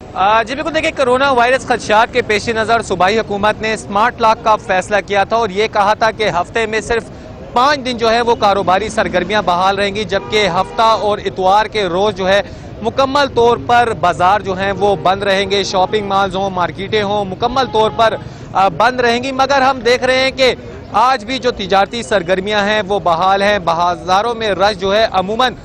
जी बिल्कुल, देखिए कोरोना वायरस खदशात के पेश नज़र सूबाई हुकूमत ने स्मार्ट लॉक का फैसला किया था और ये कहा था कि हफ्ते में सिर्फ 5 दिन जो है वो कारोबारी सरगर्मियां बहाल रहेंगी, जबकि हफ्ता और इतवार के रोज़ जो है मुकम्मल तौर पर बाजार जो हैं वो बंद रहेंगे। शॉपिंग मॉल्स हों, मार्केटें हों, मुकम्मल तौर पर बंद रहेंगी। मगर हम देख रहे हैं कि आज भी जो तिजारती सरगर्मियां हैं वो बहाल हैं। बाजारों में रश जो है अमूमन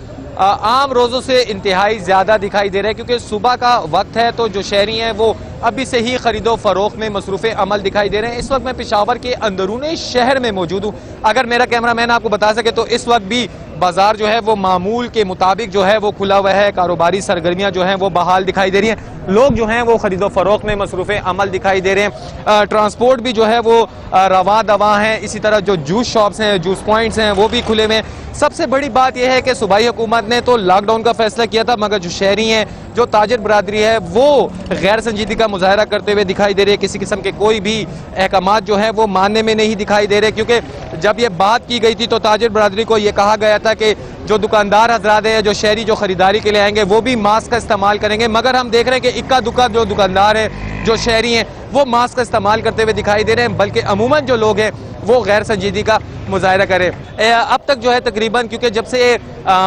आम रोज़ों से इंतहाई ज़्यादा दिखाई दे रहा है, क्योंकि सुबह का वक्त है तो जो शहरी हैं वो अभी से ही खरीदो फरोख्त में मसरूफ़ अमल दिखाई दे रहे हैं। इस वक्त मैं पेशावर के अंदरूनी शहर में मौजूद हूँ। अगर मेरा कैमरा मैन आपको बता सके तो इस वक्त भी बाजार जो है वो मामूल के मुताबिक जो है वो खुला हुआ है। कारोबारी सरगर्मियाँ जो हैं वो बहाल दिखाई दे रही हैं। लोग जो हैं वो खरीदो फरोख्त में मसरूफ़ अमल दिखाई दे रहे हैं। ट्रांसपोर्ट भी जो है वो रवा दवा है। इसी तरह जो जूस शॉप्स हैं, जूस पॉइंट्स हैं, वो भी खुले में। सबसे बड़ी बात यह है कि सूबाई हुकूमत ने तो लॉकडाउन का फैसला किया था, मगर जो शहरी हैं, जो ताजिर बरादरी है, वो गैर संजीदगी का मुजाहरा करते हुए दिखाई दे रही है। किसी किस्म के कोई भी अहकामात जो है वो मानने में नहीं दिखाई दे रहे, क्योंकि जब ये बात की गई थी तो ताजिर बरादरी को ये कहा गया था कि जो दुकानदार हजरात हैं, जो शहरी जो खरीदारी के लिए आएंगे वो भी मास्क का इस्तेमाल करेंगे। मगर हम देख रहे हैं कि इक्का दुक्का जो दुकानदार हैं, जो शहरी हैं, वो मास्क का इस्तेमाल करते हुए दिखाई दे रहे हैं, बल्कि अमूमन जो लोग हैं वो गैर संजीदगी का मुजाहरा करें। अब तक जो है तकरीबन, क्योंकि जब से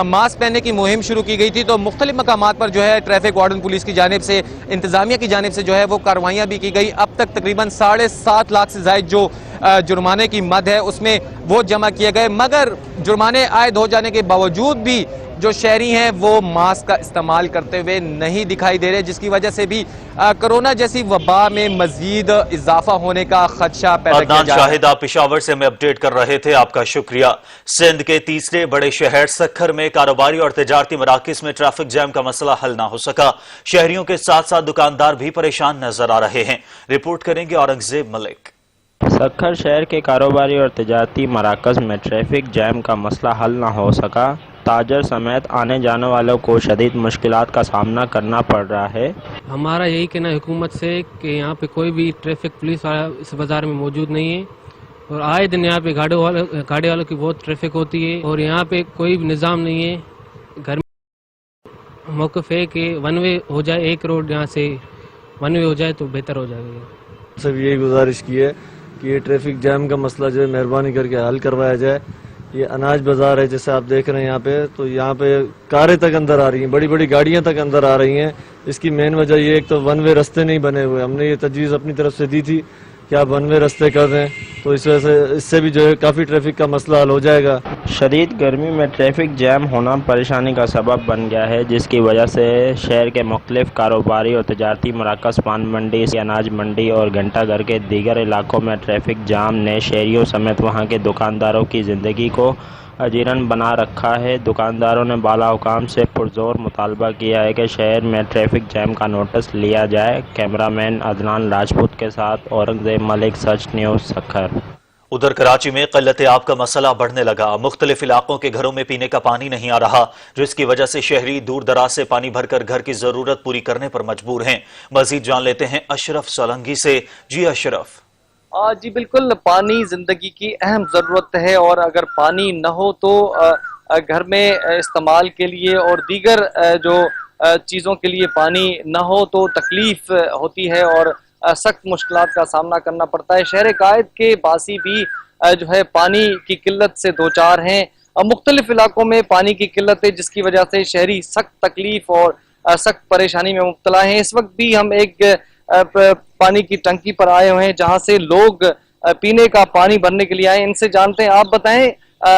मास्क पहनने की मुहिम शुरू की गई थी तो मुख्तलिफ मकामात पर जो है ट्रैफिक वार्डन पुलिस की जानिब से, इंतजामिया की जानिब से जो है वो कार्रवाइयाँ भी की गई। अब तक तकरीबन 7.5 लाख से ज़ायद जो जुर्माने की मद है उसमें वो जमा किए गए, मगर जुर्माने आयद हो जाने के बावजूद भी जो शहरी हैं वो मास्क का इस्तेमाल करते हुए नहीं दिखाई दे रहे, जिसकी वजह से भी कोरोना जैसी वबा में मजीद इजाफा होने का खदशा पैदा किया जा रहा है। शाहिद, आप पेशावर से हमें अपडेट कर रहे थे, आपका शुक्रिया। सिंध के तीसरे बड़े शहर सखर में कारोबारी और तिजारती मराकिज में ट्रैफिक जैम का मसला हल ना हो सका। शहरियों के साथ साथ दुकानदार भी परेशान नजर आ रहे हैं। रिपोर्ट करेंगे औरंगजेब मलिक। सखर शहर के कारोबारी और तिजारती मराकज़ में ट्रैफिक जैम का मसला हल ना हो सका। ताजर समेत आने जाने वालों को शदीद मुश्किलात का सामना करना पड़ रहा है। हमारा यही कहना है हुकूमत से कि यहाँ पे कोई भी ट्रैफिक पुलिस वाला इस बाज़ार में मौजूद नहीं है और आए दिन यहाँ पे गाड़ी वालों की बहुत ट्रैफिक होती है और यहाँ पे कोई भी निज़ाम नहीं है। घर में मौक़िफ़ है कि वन वे हो जाए, एक रोड यहाँ से वन वे हो जाए तो बेहतर हो जाएगा। सब यही गुजारिश की है कि ये ट्रैफिक जैम का मसला जो है मेहरबानी करके हल करवाया जाए। یہ اناج بازار ہے جیسے آپ دیکھ رہے ہیں یہاں پہ، تو یہاں پہ کاریں تک اندر آ رہی ہیں، بڑی بڑی گاڑیاں تک اندر آ رہی ہیں۔ اس کی مین وجہ یہ ایک تو ون وے رستے نہیں بنے ہوئے، ہم نے یہ تجویز اپنی طرف سے دی تھی کہ آپ ون وے رستے کر دیں، تو اس وجہ سے اس سے بھی جو ہے کافی ٹریفک کا مسئلہ حل ہو جائے گا۔ شدید گرمی میں ٹریفک جام ہونا پریشانی کا سبب بن گیا ہے، جس کی وجہ سے شہر کے مختلف کاروباری اور تجارتی مراکز، پان منڈی، اناج منڈی اور گھنٹہ گھر کے دیگر علاقوں میں ٹریفک جام نے شہریوں سمیت وہاں کے دکانداروں کی زندگی کو اجیرن بنا رکھا ہے۔ دکانداروں نے بالا حکام سے پرزور مطالبہ کیا ہے کہ شہر میں ٹریفک جام کا نوٹس لیا جائے۔ کیمرہ مین عدنان راجپوت کے ساتھ اورنگزیب ملک، سچ نیوز، سکھر۔ ادھر کراچی میں قلت آب کا مسئلہ بڑھنے لگا۔ مختلف علاقوں کے گھروں میں پینے کا پانی نہیں آ رہا، جس کی وجہ سے شہری دور دراز سے پانی بھر کر گھر کی ضرورت پوری کرنے پر مجبور ہیں۔ مزید جان لیتے ہیں اشرف سولنگی سے۔ جی اشرف۔ جی بالکل، پانی زندگی کی اہم ضرورت ہے، اور اگر پانی نہ ہو تو گھر میں استعمال کے لیے اور دیگر جو چیزوں کے لیے پانی نہ ہو تو تکلیف ہوتی ہے اور سخت مشکلات کا سامنا کرنا پڑتا ہے۔ شہر قائد کے باسی بھی جو ہے پانی کی قلت سے دوچار ہیں۔ مختلف علاقوں میں پانی کی قلت ہے، جس کی وجہ سے شہری سخت تکلیف اور سخت پریشانی میں مبتلا ہیں۔ اس وقت بھی ہم ایک پانی کی ٹنکی پر آئے ہوئے ہیں جہاں سے لوگ پینے کا پانی بھرنے کے لیے آئے ہیں۔ ان سے جانتے ہیں، آپ بتائیں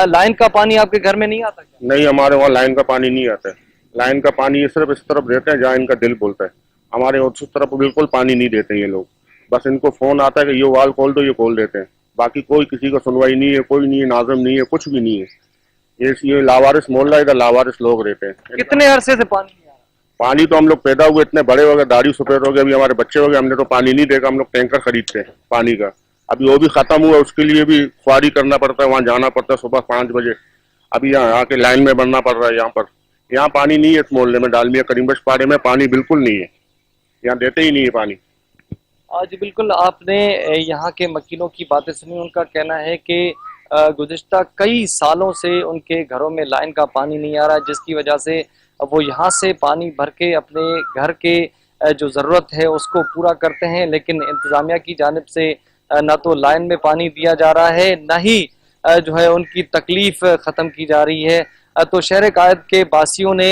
لائن کا پانی آپ کے گھر میں نہیں آتا کیا؟ نہیں، ہمارے وہاں لائن کا پانی نہیں آتا ہے۔ لائن کا پانی یہ صرف اس طرف دیتے ہیں جہاں ان کا دل بولتا ہے، ہمارے اس طرف بالکل پانی نہیں دیتے یہ لوگ۔ بس ان کو فون آتا ہے کہ یہ وال کھول دو، یہ کھول دیتے ہیں، باقی کوئی کسی کا سنوائی نہیں ہے، کوئی نہیں ہے، ناظم نہیں ہے، کچھ بھی نہیں ہے۔ یہ لاوارث محلہ، ادھر لاوارث لوگ رہتے ہیں۔ کتنے عرصے سے پانی؟ پانی تو ہم لوگ پیدا ہوئے اتنے بڑے ہو گئے، داڑھی سفید ہو گئے، ابھی ہمارے بچے ہو گئے، ہم نے تو پانی نہیں دیکھا۔ ہم لوگ ٹینکر خریدتے ہیں پانی کا، ابھی وہ بھی ختم ہوا، اس کے لیے بھی خواری کرنا پڑتا ہے، وہاں جانا پڑتا ہے صبح 5 بجے، ابھی یہاں کے لائن میں بننا پڑ رہا ہے۔ یہاں پانی نہیں ہے، اس محلے میں ڈالمیا کریم بخش پاڑے میں پانی بالکل نہیں ہے، یہاں دیتے ہی نہیں ہے پانی۔ جی بالکل، آپ نے یہاں کے مکینوں کی باتیں سنی، ان کا کہنا ہے کہ گزشتہ کئی سالوں سے ان کے گھروں میں لائن کا پانی نہیں آ رہا، جس کی وجہ سے وہ یہاں سے پانی بھر کے اپنے گھر کے جو ضرورت ہے اس کو پورا کرتے ہیں، لیکن انتظامیہ کی جانب سے نہ تو لائن میں پانی دیا جا رہا ہے، نہ ہی جو ہے ان کی تکلیف ختم کی جا رہی ہے۔ تو شہر قائد کے باسیوں نے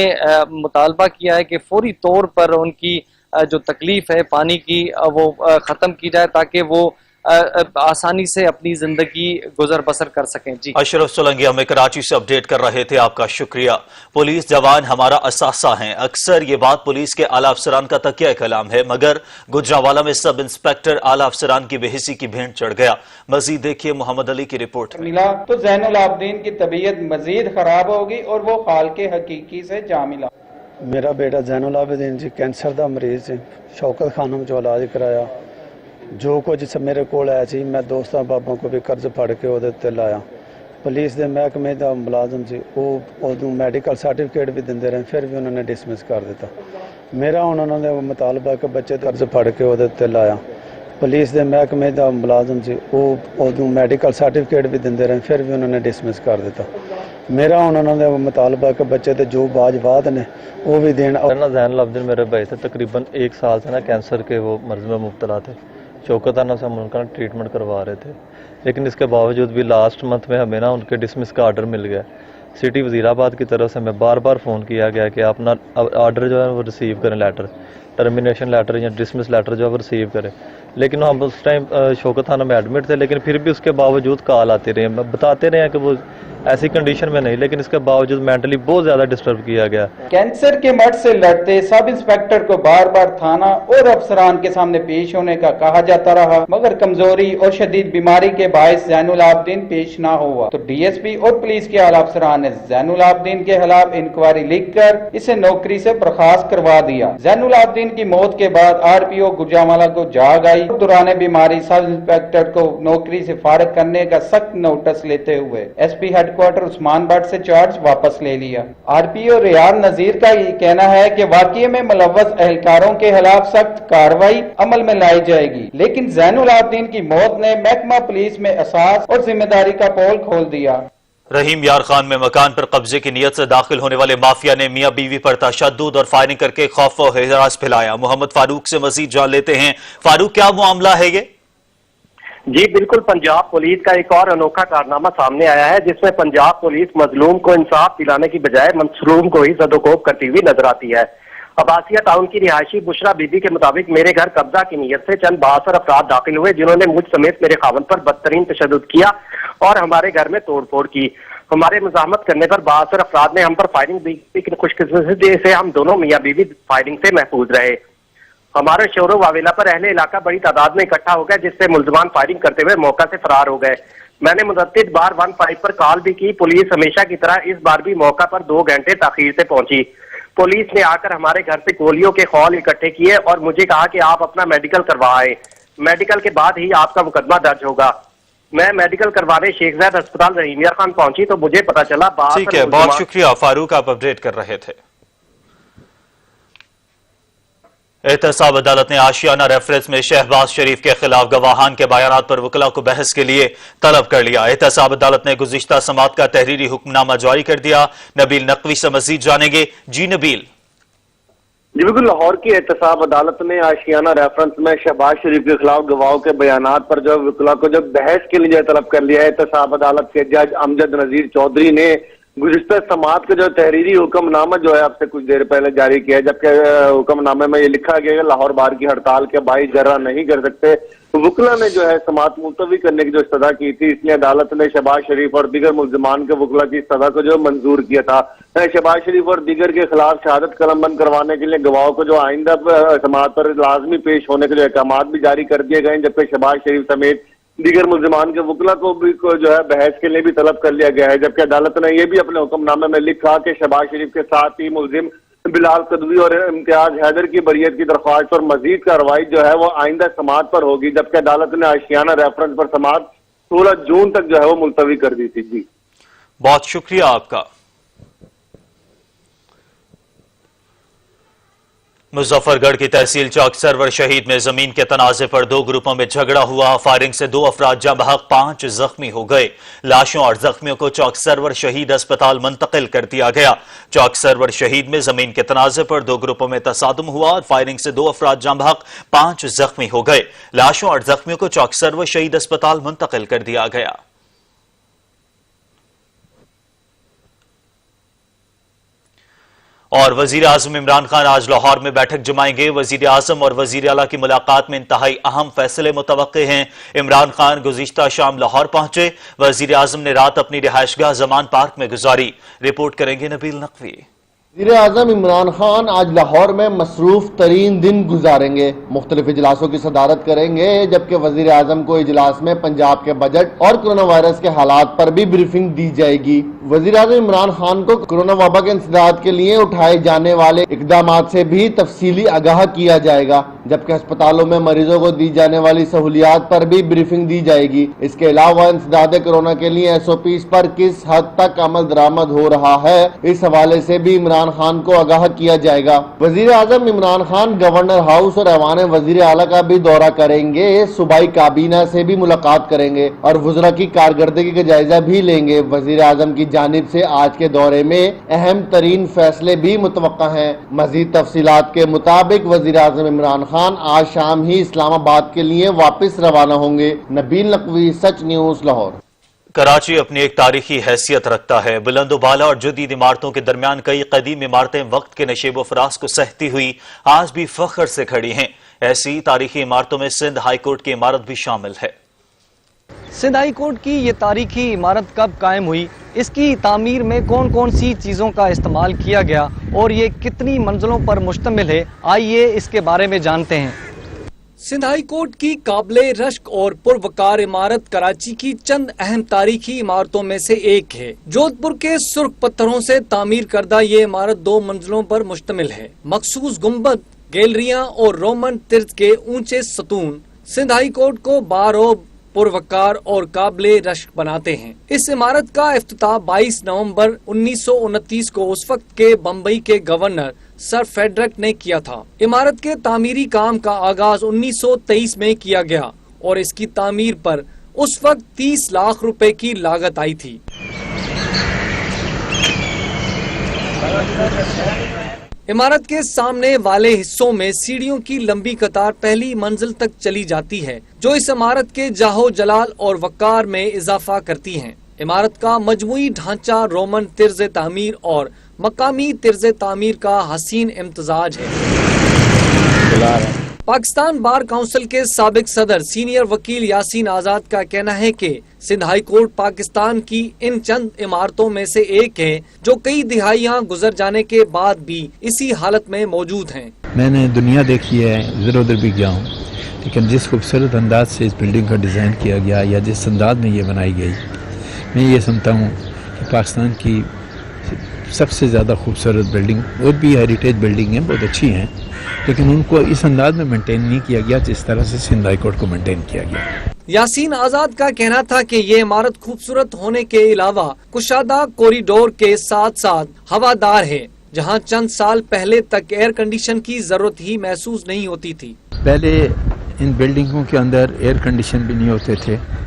مطالبہ کیا ہے کہ فوری طور پر ان کی جو تکلیف ہے پانی کی وہ ختم کی جائے تاکہ وہ آسانی سے اپنی زندگی گزر بسر کر سکیں۔ جی اشرف سولنگی ہمیں کراچی سے اپڈیٹ کر رہے تھے، آپ کا شکریہ۔ پولیس جوان ہمارا اثاثہ ہیں، اکثر یہ بات پولیس کے اعلیٰ افسران کا تکیہ کلام ہے، مگر گجرانوالہ میں سب انسپیکٹر اعلیٰ افسران کی بے حسی کی بھینٹ چڑھ گیا۔ مزید دیکھیے محمد علی کی رپورٹ۔ ملا تو زین العابدین کی طبیعت مزید خراب ہوگی اور وہ خالق حقیقی سے جا ملا۔ میرا بیٹا زین العابدین جی کینسر دا مریض ہے، شوکت خانم جو علاج کرایا، جو کچھ میرے کول آیا سی میں دوستاں بابوں کو بھی قرض پھڑ کے وہ لایا۔ پولیس دے محکمے دا ملازم سی، وہ میڈیکل سرٹیفکیٹ بھی دے رہے، پھر بھی انہوں نے ڈسمس کر دیتا۔ میرا انہوں نے مطالبہ کہ بچے قرض پھڑ کے وہ لایا۔ پولیس دے محکمے دا ملازم سی، وہ میڈیکل سرٹیفکیٹ بھی دے رہے، پھر بھی انہوں نے ڈسمس کر دیتا۔ میرا انہوں نے مطالبہ کہ بچے تے جو باجواد نے وہ بھی دین۔ زین العابدین میرے بھائی تھے، تقریباً 1 سال سے نا کینسر کے وہ مرض میں مبتلا تھے۔ شوکت آنا سے ہم ان کا ٹریٹمنٹ کروا رہے تھے، لیکن اس کے باوجود بھی لاسٹ منتھ میں ہمیں نا ان کے ڈسمس کا آرڈر مل گیا۔ سٹی وزیر آباد کی طرف سے ہمیں بار بار فون کیا گیا کہ آپ نا آرڈر جو ہے وہ ریسیو کریں، لیٹر ٹرمینیشن لیٹر یا ڈسمس لیٹر جو ہے وہ ریسیو کریں، لیکن ہم اس ٹائم شوکت تھانہ میں ایڈمٹ تھے، لیکن پھر بھی اس کے باوجود کال آتے رہے، بتاتے رہے ہیں کہ وہ ایسی کنڈیشن میں نہیں، لیکن اس کے باوجود مینٹلی بہت زیادہ ڈسٹرب کیا گیا۔ کینسر کے مرض سے لڑتے سب انسپیکٹر کو بار بار تھانہ اور افسران کے سامنے پیش ہونے کا کہا جاتا رہا، مگر کمزوری اور شدید بیماری کے باعث زین العابدین پیش نہ ہوا تو ڈی ایس پی اور پولیس کے اعلیٰ افسران نے زین العابدین کے خلاف انکوائری لکھ کر اسے نوکری سے برخاست کروا دیا۔ زین العابدین کی موت کے بعد آر پی او گجرانوالہ کو جاگ آئی، دوران بیماری سب انسپیکٹر کو نوکری سے فارغ کرنے کا سخت نوٹس لیتے ہوئے S P headquarter Usman Butt سے چارج واپس لے لیا۔ آر پی او ریاض نذیر کا یہ کہنا ہے کہ واقعے میں ملوث اہلکاروں کے خلاف سخت کارروائی عمل میں لائی جائے گی، لیکن زین العابدین کی موت نے محکمہ پولیس میں احساس اور ذمہ داری کا پول کھول دیا۔ رحیم یار خان میں مکان پر قبضے کی نیت سے داخل ہونے والے مافیا نے میاں بیوی پر تشدد اور فائرنگ کر کے خوف و ہراس پھیلایا۔ محمد فاروق سے مزید جان لیتے ہیں۔ فاروق، کیا معاملہ ہے یہ؟ جی بالکل، پنجاب پولیس کا ایک اور انوکھا کارنامہ سامنے آیا ہے جس میں پنجاب پولیس مظلوم کو انصاف دلانے کی بجائے مظلوم کو ہی زدوکوب کرتی ہوئی نظر آتی ہے۔ عباسیہ ٹاؤن کی رہائشی بشرا بی بی کے مطابق میرے گھر قبضہ کی نیت سے چند 72 افراد داخل ہوئے جنہوں نے مجھ سمیت میرے خاوند پر بدترین تشدد کیا اور ہمارے گھر میں توڑ پھوڑ کی۔ ہمارے مزاحمت کرنے پر 72 افراد نے ہم پر فائرنگ بھی کی، لیکن خوش قسمتی سے ہم دونوں میاں بیوی فائرنگ سے محفوظ رہے۔ ہمارے شور و واویلا پر اہل علاقہ بڑی تعداد میں اکٹھا ہو گیا جس سے ملزمان فائرنگ کرتے ہوئے موقع سے فرار ہو گئے۔ میں نے متعدد بار 15 پر کال بھی کی۔ پولیس ہمیشہ کی طرح اس بار بھی موقع پر 2 گھنٹے تاخیر سے پہنچی۔ پولیس نے آ کر ہمارے گھر سے گولیوں کے خول اکٹھے کیے اور مجھے کہا کہ آپ اپنا میڈیکل کروا آئے، میڈیکل کے بعد ہی آپ کا مقدمہ درج ہوگا۔ میں میڈیکل کروانے شیخ زاید ہسپتال رحیم یار خان پہنچی تو مجھے پتا چلا ٹھیک ہے، بہت شکریہ فاروق، آپ اپڈیٹ کر رہے تھے۔ احتساب عدالت نے آشیانہ ریفرنس میں شہباز شریف کے خلاف گواہان کے بیانات پر وکلاء کو بحث کے لیے طلب کر لیا۔ احتساب عدالت نے گزشتہ سماعت کا تحریری حکم نامہ جاری کر دیا۔ نبیل نقوی سے مزید جانیں گے۔ جی نبیل۔ جی بالکل، لاہور کی احتساب عدالت نے آشیانہ ریفرنس میں شہباز شریف کے خلاف گواہوں کے بیانات پر جو وکلاء کو جب بحث کے لیے طلب کر لیا ہے۔ احتساب عدالت کے جج امجد نذیر چودھری نے گزشتہ سماعت کا جو تحریری حکم نامہ جو ہے اب سے کچھ دیر پہلے جاری کیا ہے، جبکہ حکم نامے میں یہ لکھا گیا کہ لاہور بار کی ہڑتال کے باعث جرہ نہیں کر سکتے۔ وکلاء نے جو ہے سماعت ملتوی کرنے کی جو استدعا کی تھی، اس لیے عدالت نے شہباز شریف اور دیگر ملزمان کے وکلاء کی استدعا کو جو منظور کیا تھا۔ شہباز شریف اور دیگر کے خلاف شہادت قلم بند کروانے کے لیے گواہوں کو جو آئندہ سماعت پر لازمی پیش ہونے کے جو احکامات بھی جاری کر دیے گئے، جبکہ شہباز شریف سمیت دیگر ملزمان کے وکلاء کو بھی جو ہے بحث کے لیے بھی طلب کر لیا گیا ہے، جبکہ عدالت نے یہ بھی اپنے حکم نامے میں لکھا کہ شہباز شریف کے ساتھ ہی ملزم بلال قدوی اور امتیاز حیدر کی بریت کی درخواست پر مزید کارروائی جو ہے وہ آئندہ سماعت پر ہوگی، جبکہ عدالت نے آشیانہ ریفرنس پر سماعت 16 جون تک جو ہے وہ ملتوی کر دی تھی۔ جی بہت شکریہ آپ کا۔ مظفر گڑھ کی تحصیل چوک سرور شہید میں زمین کے تنازع پر 2 گروپوں میں جھگڑا ہوا۔ فائرنگ سے 2 افراد جاں بحق 5 زخمی ہو گئے۔ لاشوں اور زخمیوں کو چوک سرور شہید اسپتال منتقل کر دیا گیا۔ چوک سرور شہید میں زمین کے تنازع پر 2 گروپوں میں تصادم ہوا اور فائرنگ سے 2 افراد جاں بحق 5 زخمی ہو گئے۔ لاشوں اور زخمیوں کو چوک سرور شہید اسپتال منتقل کر دیا گیا۔ اور وزیر اعظم عمران خان آج لاہور میں بیٹھک جمائیں گے۔ وزیر اعظم اور وزیر اعلیٰ کی ملاقات میں انتہائی اہم فیصلے متوقع ہیں۔ عمران خان گزشتہ شام لاہور پہنچے۔ وزیر اعظم نے رات اپنی رہائش گاہ زمان پارک میں گزاری۔ رپورٹ کریں گے نبیل نقوی۔ وزیر اعظم عمران خان آج لاہور میں مصروف ترین دن گزاریں گے، مختلف اجلاسوں کی صدارت کریں گے، جبکہ وزیر اعظم کو اجلاس میں پنجاب کے بجٹ اور کرونا وائرس کے حالات پر بھی بریفنگ دی جائے گی۔ وزیر اعظم عمران خان کو کرونا وبا کے انسداد کے لیے اٹھائے جانے والے اقدامات سے بھی تفصیلی آگاہ کیا جائے گا، جبکہ ہسپتالوں میں مریضوں کو دی جانے والی سہولیات پر بھی بریفنگ دی جائے گی۔ اس کے علاوہ انسداد کرونا کے لیے SOPs پر کس حد تک عمل درآمد ہو رہا ہے، اس حوالے سے بھی عمران خان کو آگاہ کیا جائے گا۔ وزیر اعظم عمران خان گورنر ہاؤس اور ایوان وزیر اعلیٰ کا بھی دورہ کریں گے، صوبائی کابینہ سے بھی ملاقات کریں گے اور وزراء کی کارکردگی کا جائزہ بھی لیں گے۔ وزیر اعظم کی جانب سے آج کے دورے میں اہم ترین فیصلے بھی متوقع ہیں۔ مزید تفصیلات کے مطابق وزیر اعظم عمران خان آج شام ہی اسلام آباد کے لیے واپس روانہ ہوں گے۔ نبیل نقوی، سچ نیوز، لاہور۔ کراچی اپنی ایک تاریخی حیثیت رکھتا ہے۔ بلند و بالا اور جدید عمارتوں کے درمیان کئی قدیم عمارتیں وقت کے نشیب و فراز کو سہتی ہوئی آج بھی فخر سے کھڑی ہیں۔ ایسی تاریخی عمارتوں میں سندھ ہائی کورٹ کی عمارت بھی شامل ہے۔ سندھ ہائی کورٹ کی یہ تاریخی عمارت کب قائم ہوئی، اس کی تعمیر میں کون کون سی چیزوں کا استعمال کیا گیا اور یہ کتنی منزلوں پر مشتمل ہے، آئیے اس کے بارے میں جانتے ہیں۔ سندھ ہائی کورٹ کی قابل رشک اور پروقار عمارت کراچی کی چند اہم تاریخی عمارتوں میں سے ایک ہے۔ جودھ پور کے سرخ پتھروں سے تعمیر کردہ یہ عمارت 2 منزلوں پر مشتمل ہے۔ مخصوص گنبد، گیلریاں اور رومن طرز کے اونچے ستون سندھ ہائی کورٹ کو باروب، پروقار اور قابل رشک بناتے ہیں۔ اس عمارت کا افتتاح 22 نومبر 1929 کو اس وقت کے بمبئی کے گورنر سر فریڈرک نے کیا تھا۔ عمارت کے تعمیری کام کا آغاز 1923 میں کیا گیا اور اس کی تعمیر پر اس وقت 30 لاکھ روپے کی لاگت آئی تھی۔ इमारत के सामने वाले हिस्सों में सीढ़ियों की लंबी कतार पहली मंजिल तक चली जाती है, जो इस इमारत के जाहो जलाल और वक़ार में इजाफा करती हैं। इमारत का मजमूई ढांचा रोमन तर्ज तामीर और मकामी तर्ज तामीर का हसीन इम्तजाज है। पाकिस्तान बार काउंसिल के साबिक सदर सीनियर वकील यासीन आजाद का कहना है कि सिंध हाई कोर्ट पाकिस्तान की इन चंद इमारतों में से एक है जो कई दिहाइयां गुजर जाने के बाद भी इसी हालत में मौजूद हैं। मैंने दुनिया देखी है, इधर उधर भी गया हूँ, लेकिन जिस खूबसूरत अंदाज से इस बिल्डिंग का डिज़ाइन किया गया या जिस अंदाज में ये बनाई गई, मैं ये समझता हूँ कि पाकिस्तान की सबसे ज़्यादा खूबसूरत बिल्डिंग, वो भी हेरिटेज बिल्डिंग है, बहुत अच्छी हैं, लेकिन उनको इस अंदाज में मेंटेन नहीं किया गया जिस तरह से सिंध हाई कोर्ट को मेंटेन किया गया। यासीन आजाद का कहना था कि ये इमारत खूबसूरत होने के अलावा कुशादा कॉरिडोर के साथ साथ हवादार है, जहां चंद साल पहले तक एयर कंडीशन की जरूरत ही महसूस नहीं होती थी। पहले इन बिल्डिंगों के अंदर एयर कंडीशन भी नहीं होते थे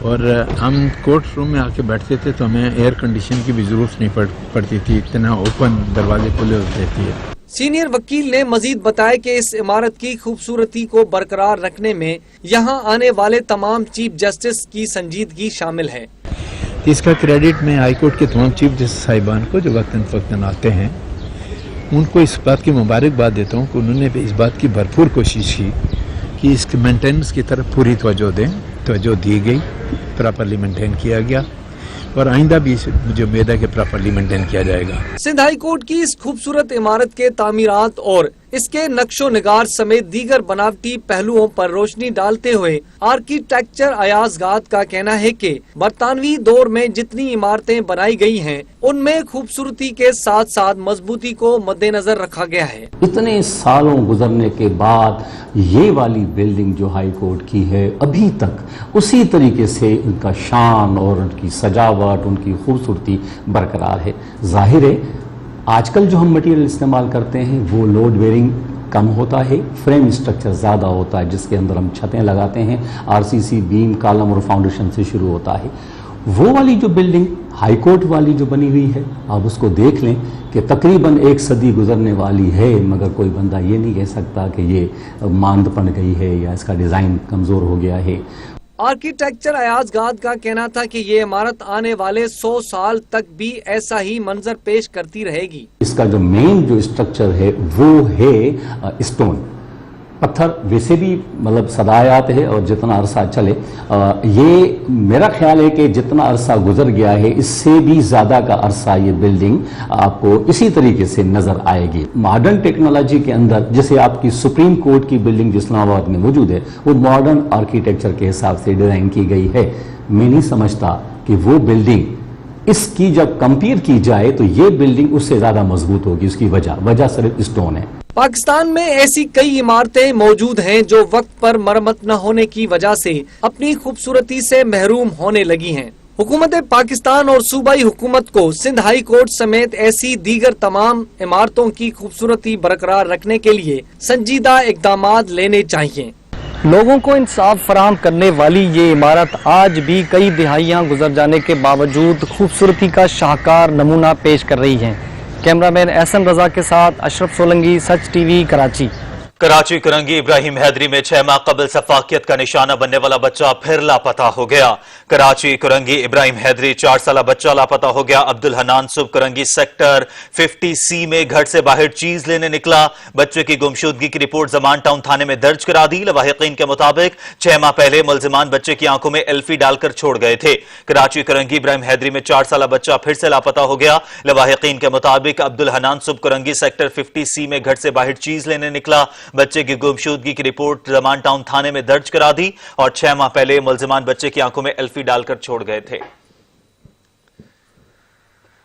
और हम कोर्ट रूम में आके बैठते थे तो हमें एयर कंडीशन की भी जरूरत नहीं पड़ती थी, इतना ओपन दरवाजे खुले होते थे। सीनियर वकील ने मजीद बताया कि इस इमारत की खूबसूरती को बरकरार रखने में यहाँ आने वाले तमाम चीफ जस्टिस की संजीदगी शामिल है। इसका क्रेडिट मैं हाई कोर्ट के तमाम चीफ जस्टिस साहिबान को जो वक्तन फक्तन आते हैं, उनको इस बात की मुबारकबाद देता हूँ कि उन्होंने भी इस बात की भरपूर कोशिश की कि इसके मेंटेनेंस की तरफ पूरी तवज्जो दी गई, प्रॉपरली मेंटेन किया गया और आइंदा भी मुझे उम्मीद है कि प्रॉपरली मेंटेन किया जाएगा। सिंध हाई कोर्ट की इस खूबसूरत इमारत के तामीरात और इसके नक्शो निगार समेत दीगर बनावटी पहलुओं पर रोशनी डालते हुए आर्किटेक्चर अयाज गाद का कहना है कि बरतानवी दौर में जितनी इमारतें बनाई गई हैं, उनमें खूबसूरती के साथ साथ मजबूती को मद्देनजर रखा गया है। इतने सालों गुजरने के बाद ये वाली बिल्डिंग जो हाई कोर्ट की है, अभी तक उसी तरीके से उनका शान और उनकी सजावट, उनकी खूबसूरती बरकरार है। जाहिर है आजकल जो हम मटेरियल इस्तेमाल करते हैं वो लोड बेरिंग कम होता है, फ्रेम स्ट्रक्चर ज़्यादा होता है, जिसके अंदर हम छतें लगाते हैं, आरसीसी, बीम, कॉलम और फाउंडेशन से शुरू होता है। वो वाली जो बिल्डिंग हाई कोर्ट वाली जो बनी हुई है, आप उसको देख लें कि तकरीबन 1 सदी गुजरने वाली है, मगर कोई बंदा ये नहीं कह सकता कि ये मांद पड़ गई है या इसका डिज़ाइन कमज़ोर हो गया है। आर्किटेक्चर अयाज गाद का कहना था कि ये इमारत आने वाले 100 साल तक भी ऐसा ही मंजर पेश करती रहेगी। इसका जो मेन जो स्ट्रक्चर है वो है स्टोन, पत्थर वैसे भी मतलब सदायात है और जितना अरसा चले, ये मेरा ख्याल है कि जितना अरसा गुजर गया है इससे भी ज़्यादा का अरसा ये बिल्डिंग आपको इसी तरीके से नज़र आएगी। मॉडर्न टेक्नोलॉजी के अंदर जैसे आपकी सुप्रीम कोर्ट की बिल्डिंग जो इस्लामाबाद में मौजूद है, वो मॉडर्न आर्किटेक्चर के हिसाब से डिज़ाइन की गई है। मैं नहीं समझता कि वो बिल्डिंग इसकी जब कंपेयर की जाए तो ये बिल्डिंग उससे ज़्यादा मजबूत होगी। उसकी वजह सिर्फ स्टोन है। पाकिस्तान में ऐसी कई इमारतें मौजूद हैं जो वक्त पर मरम्मत न होने की वजह से अपनी खूबसूरती से महरूम होने लगी हैं। हुकूमत पाकिस्तान और सूबाई हुकूमत को सिंध हाई कोर्ट समेत ऐसी दीगर तमाम इमारतों की खूबसूरती बरकरार रखने के लिए संजीदा इक़दामात लेने चाहिए। लोगों को इंसाफ फराहम करने वाली ये इमारत आज भी कई दिहाइयां गुजर जाने के बावजूद खूबसूरती का शाहकार नमूना पेश कर रही है। कैमरामैन एहसन रजा के साथ अशरफ सोलंगी, सच टीवी, कराची। कराची करंगी इब्राहिम हैदरी में 6 माह कबल सफाकियत का निशाना बनने वाला बच्चा फिर लापता हो गया। कराची करंगी इब्राहिम हैदरी 4 साला बच्चा लापता हो गया। अब्दुल हनान सुब करंगी सेक्टर 50C में घर से बाहर चीज लेने निकला। बच्चे की गुमशुदगी की रिपोर्ट जमान टाउन थाने में दर्ज करा दी। लवाहिकीन के मुताबिक 6 माह पहले मुलजिमान बच्चे की आंखों में एल्फी डालकर छोड़ गए थे। कराची करंगी इब्राहिम हैदरी में 4 साला बच्चा फिर से लापता हो गया। लवाहिकीन के मुताबिक अब्दुल हनान सुब करंगी सेक्टर 50C में घर से बाहर चीज लेने निकला। बच्चे की गुमशुदगी की रिपोर्ट जमान टाउन थाने में दर्ज करा दी और 6 माह पहले मुलजिमान बच्चे की आंखों में एल्फी डालकर छोड़ गए थे।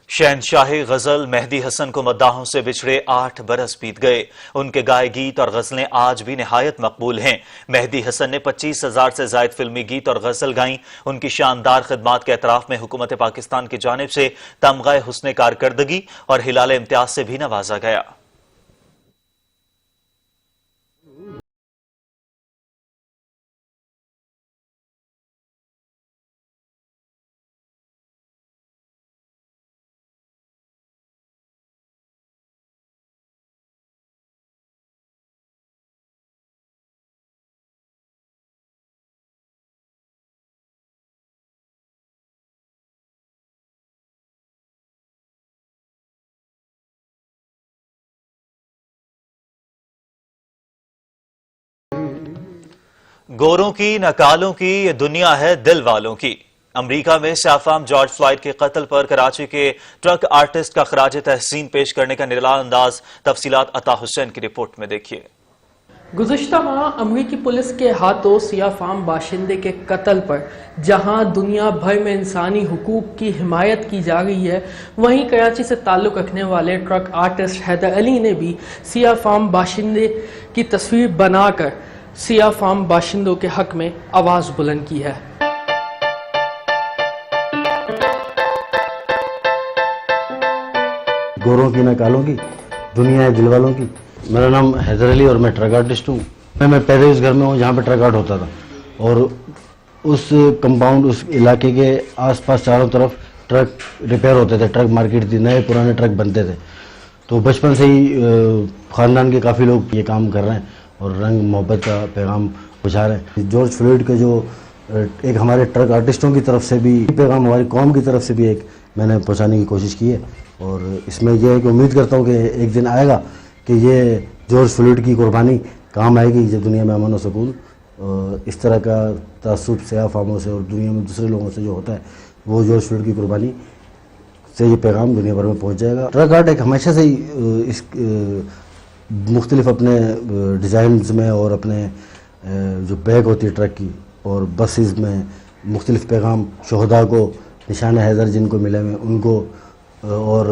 शहनशाही गजल मेहदी हसन को मद्दाहों से बिछड़े 8 बरस बीत गए। उनके गाए गीत और गजलें आज भी निहायत मकबूल हैं। मेहदी हसन ने 25,000 से जायद फिल्मी गीत और गजल गाई। उनकी शानदार खिदमात के एतराफ में हुकूमत पाकिस्तान की जानिब से तमगा हुस्न कारकर्दगी और हिलाल इम्तियाज से भी नवाजा गया। گوروں کی نہ کالوں کی یہ دنیا ہے دل والوں کی. امریکہ میں سیاہ جارج فلائیڈ کے قتل پر کراچی کے ٹرک آرٹسٹ کا خراج تحسین پیش کرنے کا نرالا انداز. تفصیلات عطا حسین کی رپورٹ میں دیکھیے. گزشتہ ماہ امریکی پولیس کے ہاتھوں سیاہ فام باشندے کے قتل پر جہاں دنیا بھر میں انسانی حقوق کی حمایت کی جا رہی ہے، وہیں کراچی سے تعلق رکھنے والے ٹرک آرٹسٹ حیدر علی نے بھی سیاہ فام باشندے کی تصویر بنا کر سیاہ فام باشندوں کے حق میں آواز بلند کی ہے. گوروں کی نہ کالوں کی دنیا ہے دل والوں کی. میرا نام حیدر علی اور میں ٹرک آرٹسٹ ہوں. میں پہلے اس گھر میں ہوں جہاں پہ ٹرک آرٹ ہوتا تھا، اور اس کمپاؤنڈ اس علاقے کے آس پاس چاروں طرف ٹرک ریپیئر ہوتے تھے. ٹرک مارکیٹ تھی، نئے پرانے ٹرک بنتے تھے. تو بچپن سے ہی خاندان کے کافی لوگ یہ کام کر رہے ہیں اور رنگ محبت کا پیغام پہنچا رہے ہیں. جارج فلائیڈ کے جو ایک ہمارے ٹرک آرٹسٹوں کی طرف سے بھی پیغام، ہماری قوم کی طرف سے بھی ایک میں نے پہنچانے کی کوشش کی ہے. اور اس میں یہ ہے کہ امید کرتا ہوں کہ ایک دن آئے گا کہ یہ جارج فلائیڈ کی قربانی کام آئے گی. جب دنیا میں امن و سکون، اس طرح کا تعصب سیاہ فاموں سے اور دنیا میں دوسرے لوگوں سے جو ہوتا ہے، وہ جارج فلائیڈ کی قربانی سے یہ پیغام دنیا بھر میں پہنچ جائے گا. ٹرک آرٹ ایک ہمیشہ سے ہی اس مختلف اپنے ڈیزائنز میں اور اپنے جو بیگ ہوتی ہے ٹرک کی اور بسز میں مختلف پیغام شہداء کو، نشان حیدر جن کو ملے ہوئے ان کو، اور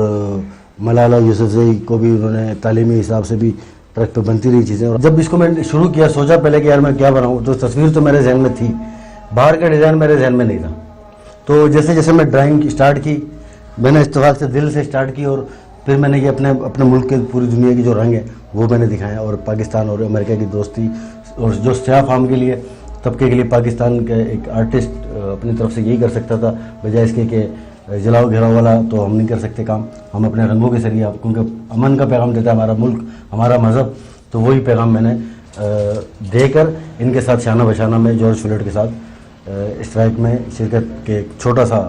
ملالہ یوسفزئی کو بھی انہوں نے تعلیمی حساب سے بھی ٹرک پہ بنتی رہی چیزیں. اور جب اس کو میں شروع کیا، سوچا پہلے کہ یار میں کیا بناؤں، تو تصویر تو میرے ذہن میں تھی، باہر کا ڈیزائن میرے ذہن میں نہیں تھا. تو جیسے جیسے میں ڈرائنگ اسٹارٹ کی، میں نے اتفاق سے دل سے اسٹارٹ کی، اور پھر میں نے یہ اپنے ملک کے پوری دنیا کی جو رنگ ہے وہ میں نے دکھایا. اور پاکستان اور امریکہ کی دوستی، اور جو سیاہ فام کے لیے طبقے کے لیے پاکستان کے ایک آرٹسٹ اپنی طرف سے یہی کر سکتا تھا، بجائے اس کے کہ جلاؤ گھیراؤ والا تو ہم نہیں کر سکتے کام. ہم اپنے رنگوں کے ذریعے، کیونکہ امن کا پیغام دیتا ہے ہمارا ملک، ہمارا مذہب، تو وہی پیغام میں نے دے کر ان کے ساتھ شانہ بشانہ میں جارج فلائیڈ کے ساتھ اسٹرائک میں شرکت کے ایک چھوٹا سا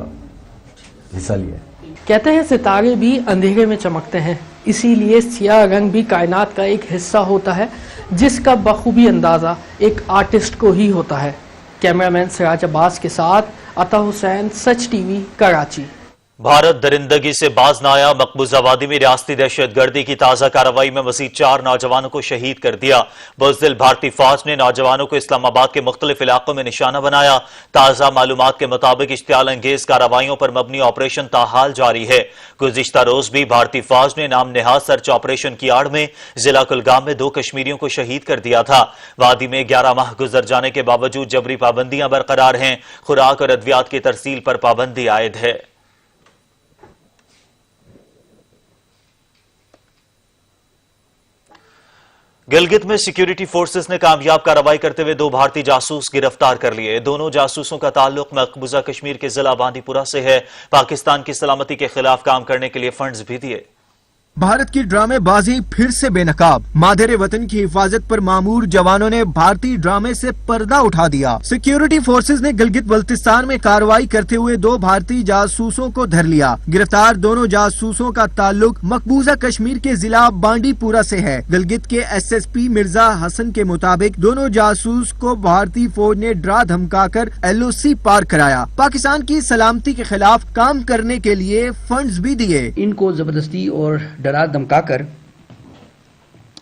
حصہ لیا. کہتے ہیں ستارے بھی اندھیرے میں چمکتے ہیں، اسی لیے سیاہ رنگ بھی کائنات کا ایک حصہ ہوتا ہے جس کا بخوبی اندازہ ایک آرٹسٹ کو ہی ہوتا ہے. کیمرامین سراج عباس کے ساتھ عطا حسین، سچ ٹی وی، کراچی. بھارت درندگی سے باز نہ آیا. مقبوضہ وادی میں ریاستی دہشت گردی کی تازہ کارروائی میں مزید 4 نوجوانوں کو شہید کر دیا. بزدل بھارتی فوج نے نوجوانوں کو اسلام آباد کے مختلف علاقوں میں نشانہ بنایا. تازہ معلومات کے مطابق اشتعال انگیز کارروائیوں پر مبنی آپریشن تاحال جاری ہے. گزشتہ روز بھی بھارتی فوج نے نام نہاد سرچ آپریشن کی آڑ میں ضلع کلگام میں 2 کشمیریوں کو شہید کر دیا تھا. وادی میں 11 ماہ گزر جانے کے باوجود جبری پابندیاں برقرار ہیں. خوراک اور ادویات کی ترسیل پر پابندی عائد ہے. گلگت میں سیکیورٹی فورسز نے کامیاب کارروائی کرتے ہوئے 2 بھارتی جاسوس گرفتار کر لیے. دونوں جاسوسوں کا تعلق مقبوضہ کشمیر کے ضلع بانڈی پورہ سے ہے. پاکستان کی سلامتی کے خلاف کام کرنے کے لیے فنڈز بھی دیے. بھارت کی ڈرامے بازی پھر سے بے نقاب. مادر وطن کی حفاظت پر مامور جوانوں نے بھارتی ڈرامے سے پردہ اٹھا دیا. سیکیورٹی فورسز نے گلگت بلتستان میں کارروائی کرتے ہوئے 2 بھارتی جاسوسوں کو دھر لیا. گرفتار دونوں جاسوسوں کا تعلق مقبوضہ کشمیر کے ضلع بانڈی پورہ سے ہے. گلگت کے ایس ایس پی مرزا حسن کے مطابق دونوں جاسوس کو بھارتی فوج نے ڈرا دھمکا کر LOC پار کرایا. پاکستان کی سلامتی کے خلاف کام کرنے کے لیے فنڈز بھی دیے. ان کو زبردستی اور ڈرا دھمکا کر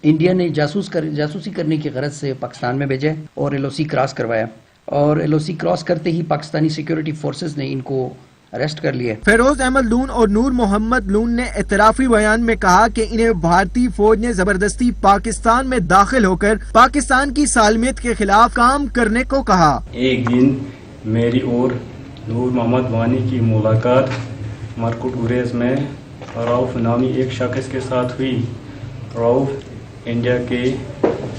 انڈیا نے جاسوسی کرنے کی غرض سے پاکستان میں بھیجا اور LOC کراس کروایا. اور LOC کراس کرتے ہی پاکستانی سیکیورٹی فورسز نے ان کو اریسٹ کر لیا. فیروز احمد لون اور نور محمد لون نے اعترافی بیان میں کہا کہ انہیں بھارتی فوج نے زبردستی پاکستان میں داخل ہو کر پاکستان کی سالمیت کے خلاف کام کرنے کو کہا. ایک دن میری اور نور محمد وانی کی ملاقات مرکوٹ گریز میں راؤف نامی ایک شخص کے ساتھ ہوئی. راؤف انڈیا کے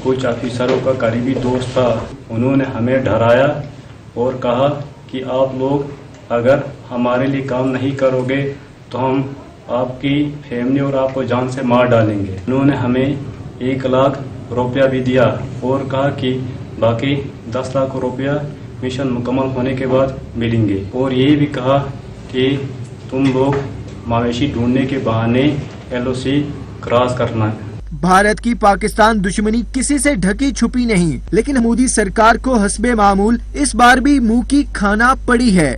کچھ آفیسروں کا قریبی دوست تھا. انہوں نے ہمیں ڈرایا اور کہا کہ آپ لوگ اگر ہمارے لیے کام نہیں کرو گے تو ہم آپ کی فیملی اور آپ کو جان سے مار ڈالیں گے. انہوں نے ہمیں 1 لاکھ روپیہ بھی دیا اور کہا کہ باقی 10 لاکھ روپیہ مشن مکمل ہونے کے بعد ملیں گے. اور یہ بھی کہا کہ تم لوگ مویشی ڈھونڈنے کے بہانے LOC کراس کرنا ہے. भारत की पाकिस्तान दुश्मनी किसी से ढकी छुपी नहीं, लेकिन मोदी सरकार को हस्बे मामूल इस बार भी मुंह की खाना पड़ी है।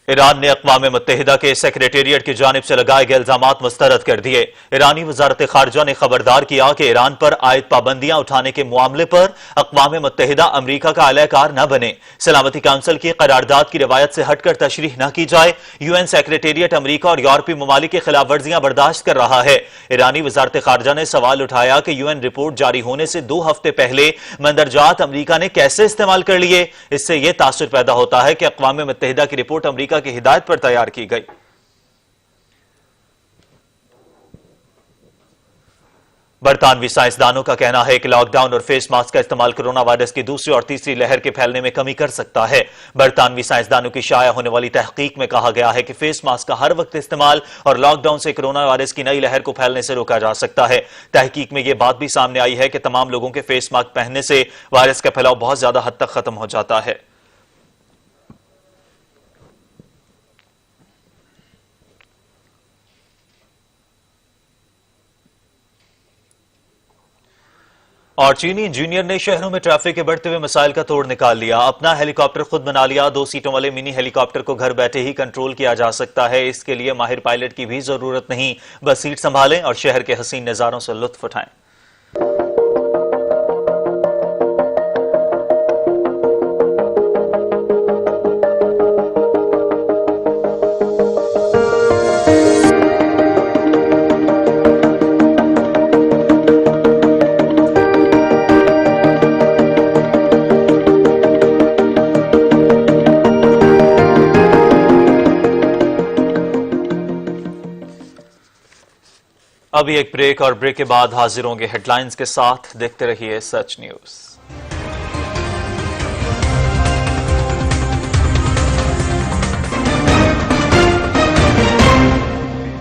ईरान ने अक़वाम मुत्तहिदा के सेक्रेटेरिएट की जानिब से लगाए गए इल्जामात मुस्तरद कर दिए। ईरानी वजारत खारजा ने खबरदार किया कि ईरान पर आयद पाबंदियां उठाने के मामले पर अक़वाम मुत्तहिदा अमरीका का अलहकार न बने, सलामती काउंसिल की करारदाद की रिवायत से हटकर तशरीह न की जाए। यूएन सेक्रेटेरिएट अमरीका और यूरोपीय ममालिक की खिलाफ वर्जियां बर्दाश्त कर रहा है। ईरानी वजारत खारजा ने सवाल उठाया कि यूएन रिपोर्ट जारी होने से 2 हफ्ते पहले मंदरजात अमरीका ने कैसे इस्तेमाल कर लिए। इससे यह तासुर पैदा होता है कि अक़वाम मुत्तहिदा की रिपोर्ट अमरीका की हिदायत पर तैयार की गई। बरतानवी साइंसदानों का कहना है कि लॉकडाउन और फेस मास्क का इस्तेमाल कोरोना वायरस की दूसरी और तीसरी लहर के फैलने में कमी कर सकता है। बरतानवी साइंसदानों की शाया होने वाली तहकीक में कहा गया है कि फेस मास्क का हर वक्त इस्तेमाल और लॉकडाउन से कोरोना वायरस की नई लहर को फैलने से रोका जा सकता है। तहकीक में यह बात भी सामने आई है कि तमाम लोगों के फेस मास्क पहनने से वायरस का फैलाव बहुत ज्यादा हद तक खत्म हो जाता है। और चीनी इंजीनियर ने शहरों में ट्रैफिक के बढ़ते हुए मसाइल का तोड़ निकाल लिया। अपना हेलीकॉप्टर खुद बना लिया। 2 सीटों वाले मिनी हेलीकॉप्टर को घर बैठे ही कंट्रोल किया जा सकता है। इसके लिए माहिर पायलट की भी जरूरत नहीं, बस सीट संभालें और शहर के हसीन नजारों से लुत्फ उठाएं। अभी एक ब्रेक और ब्रेक के बाद हाजिर होंगे हेडलाइंस के साथ। देखते रहिए सच न्यूज।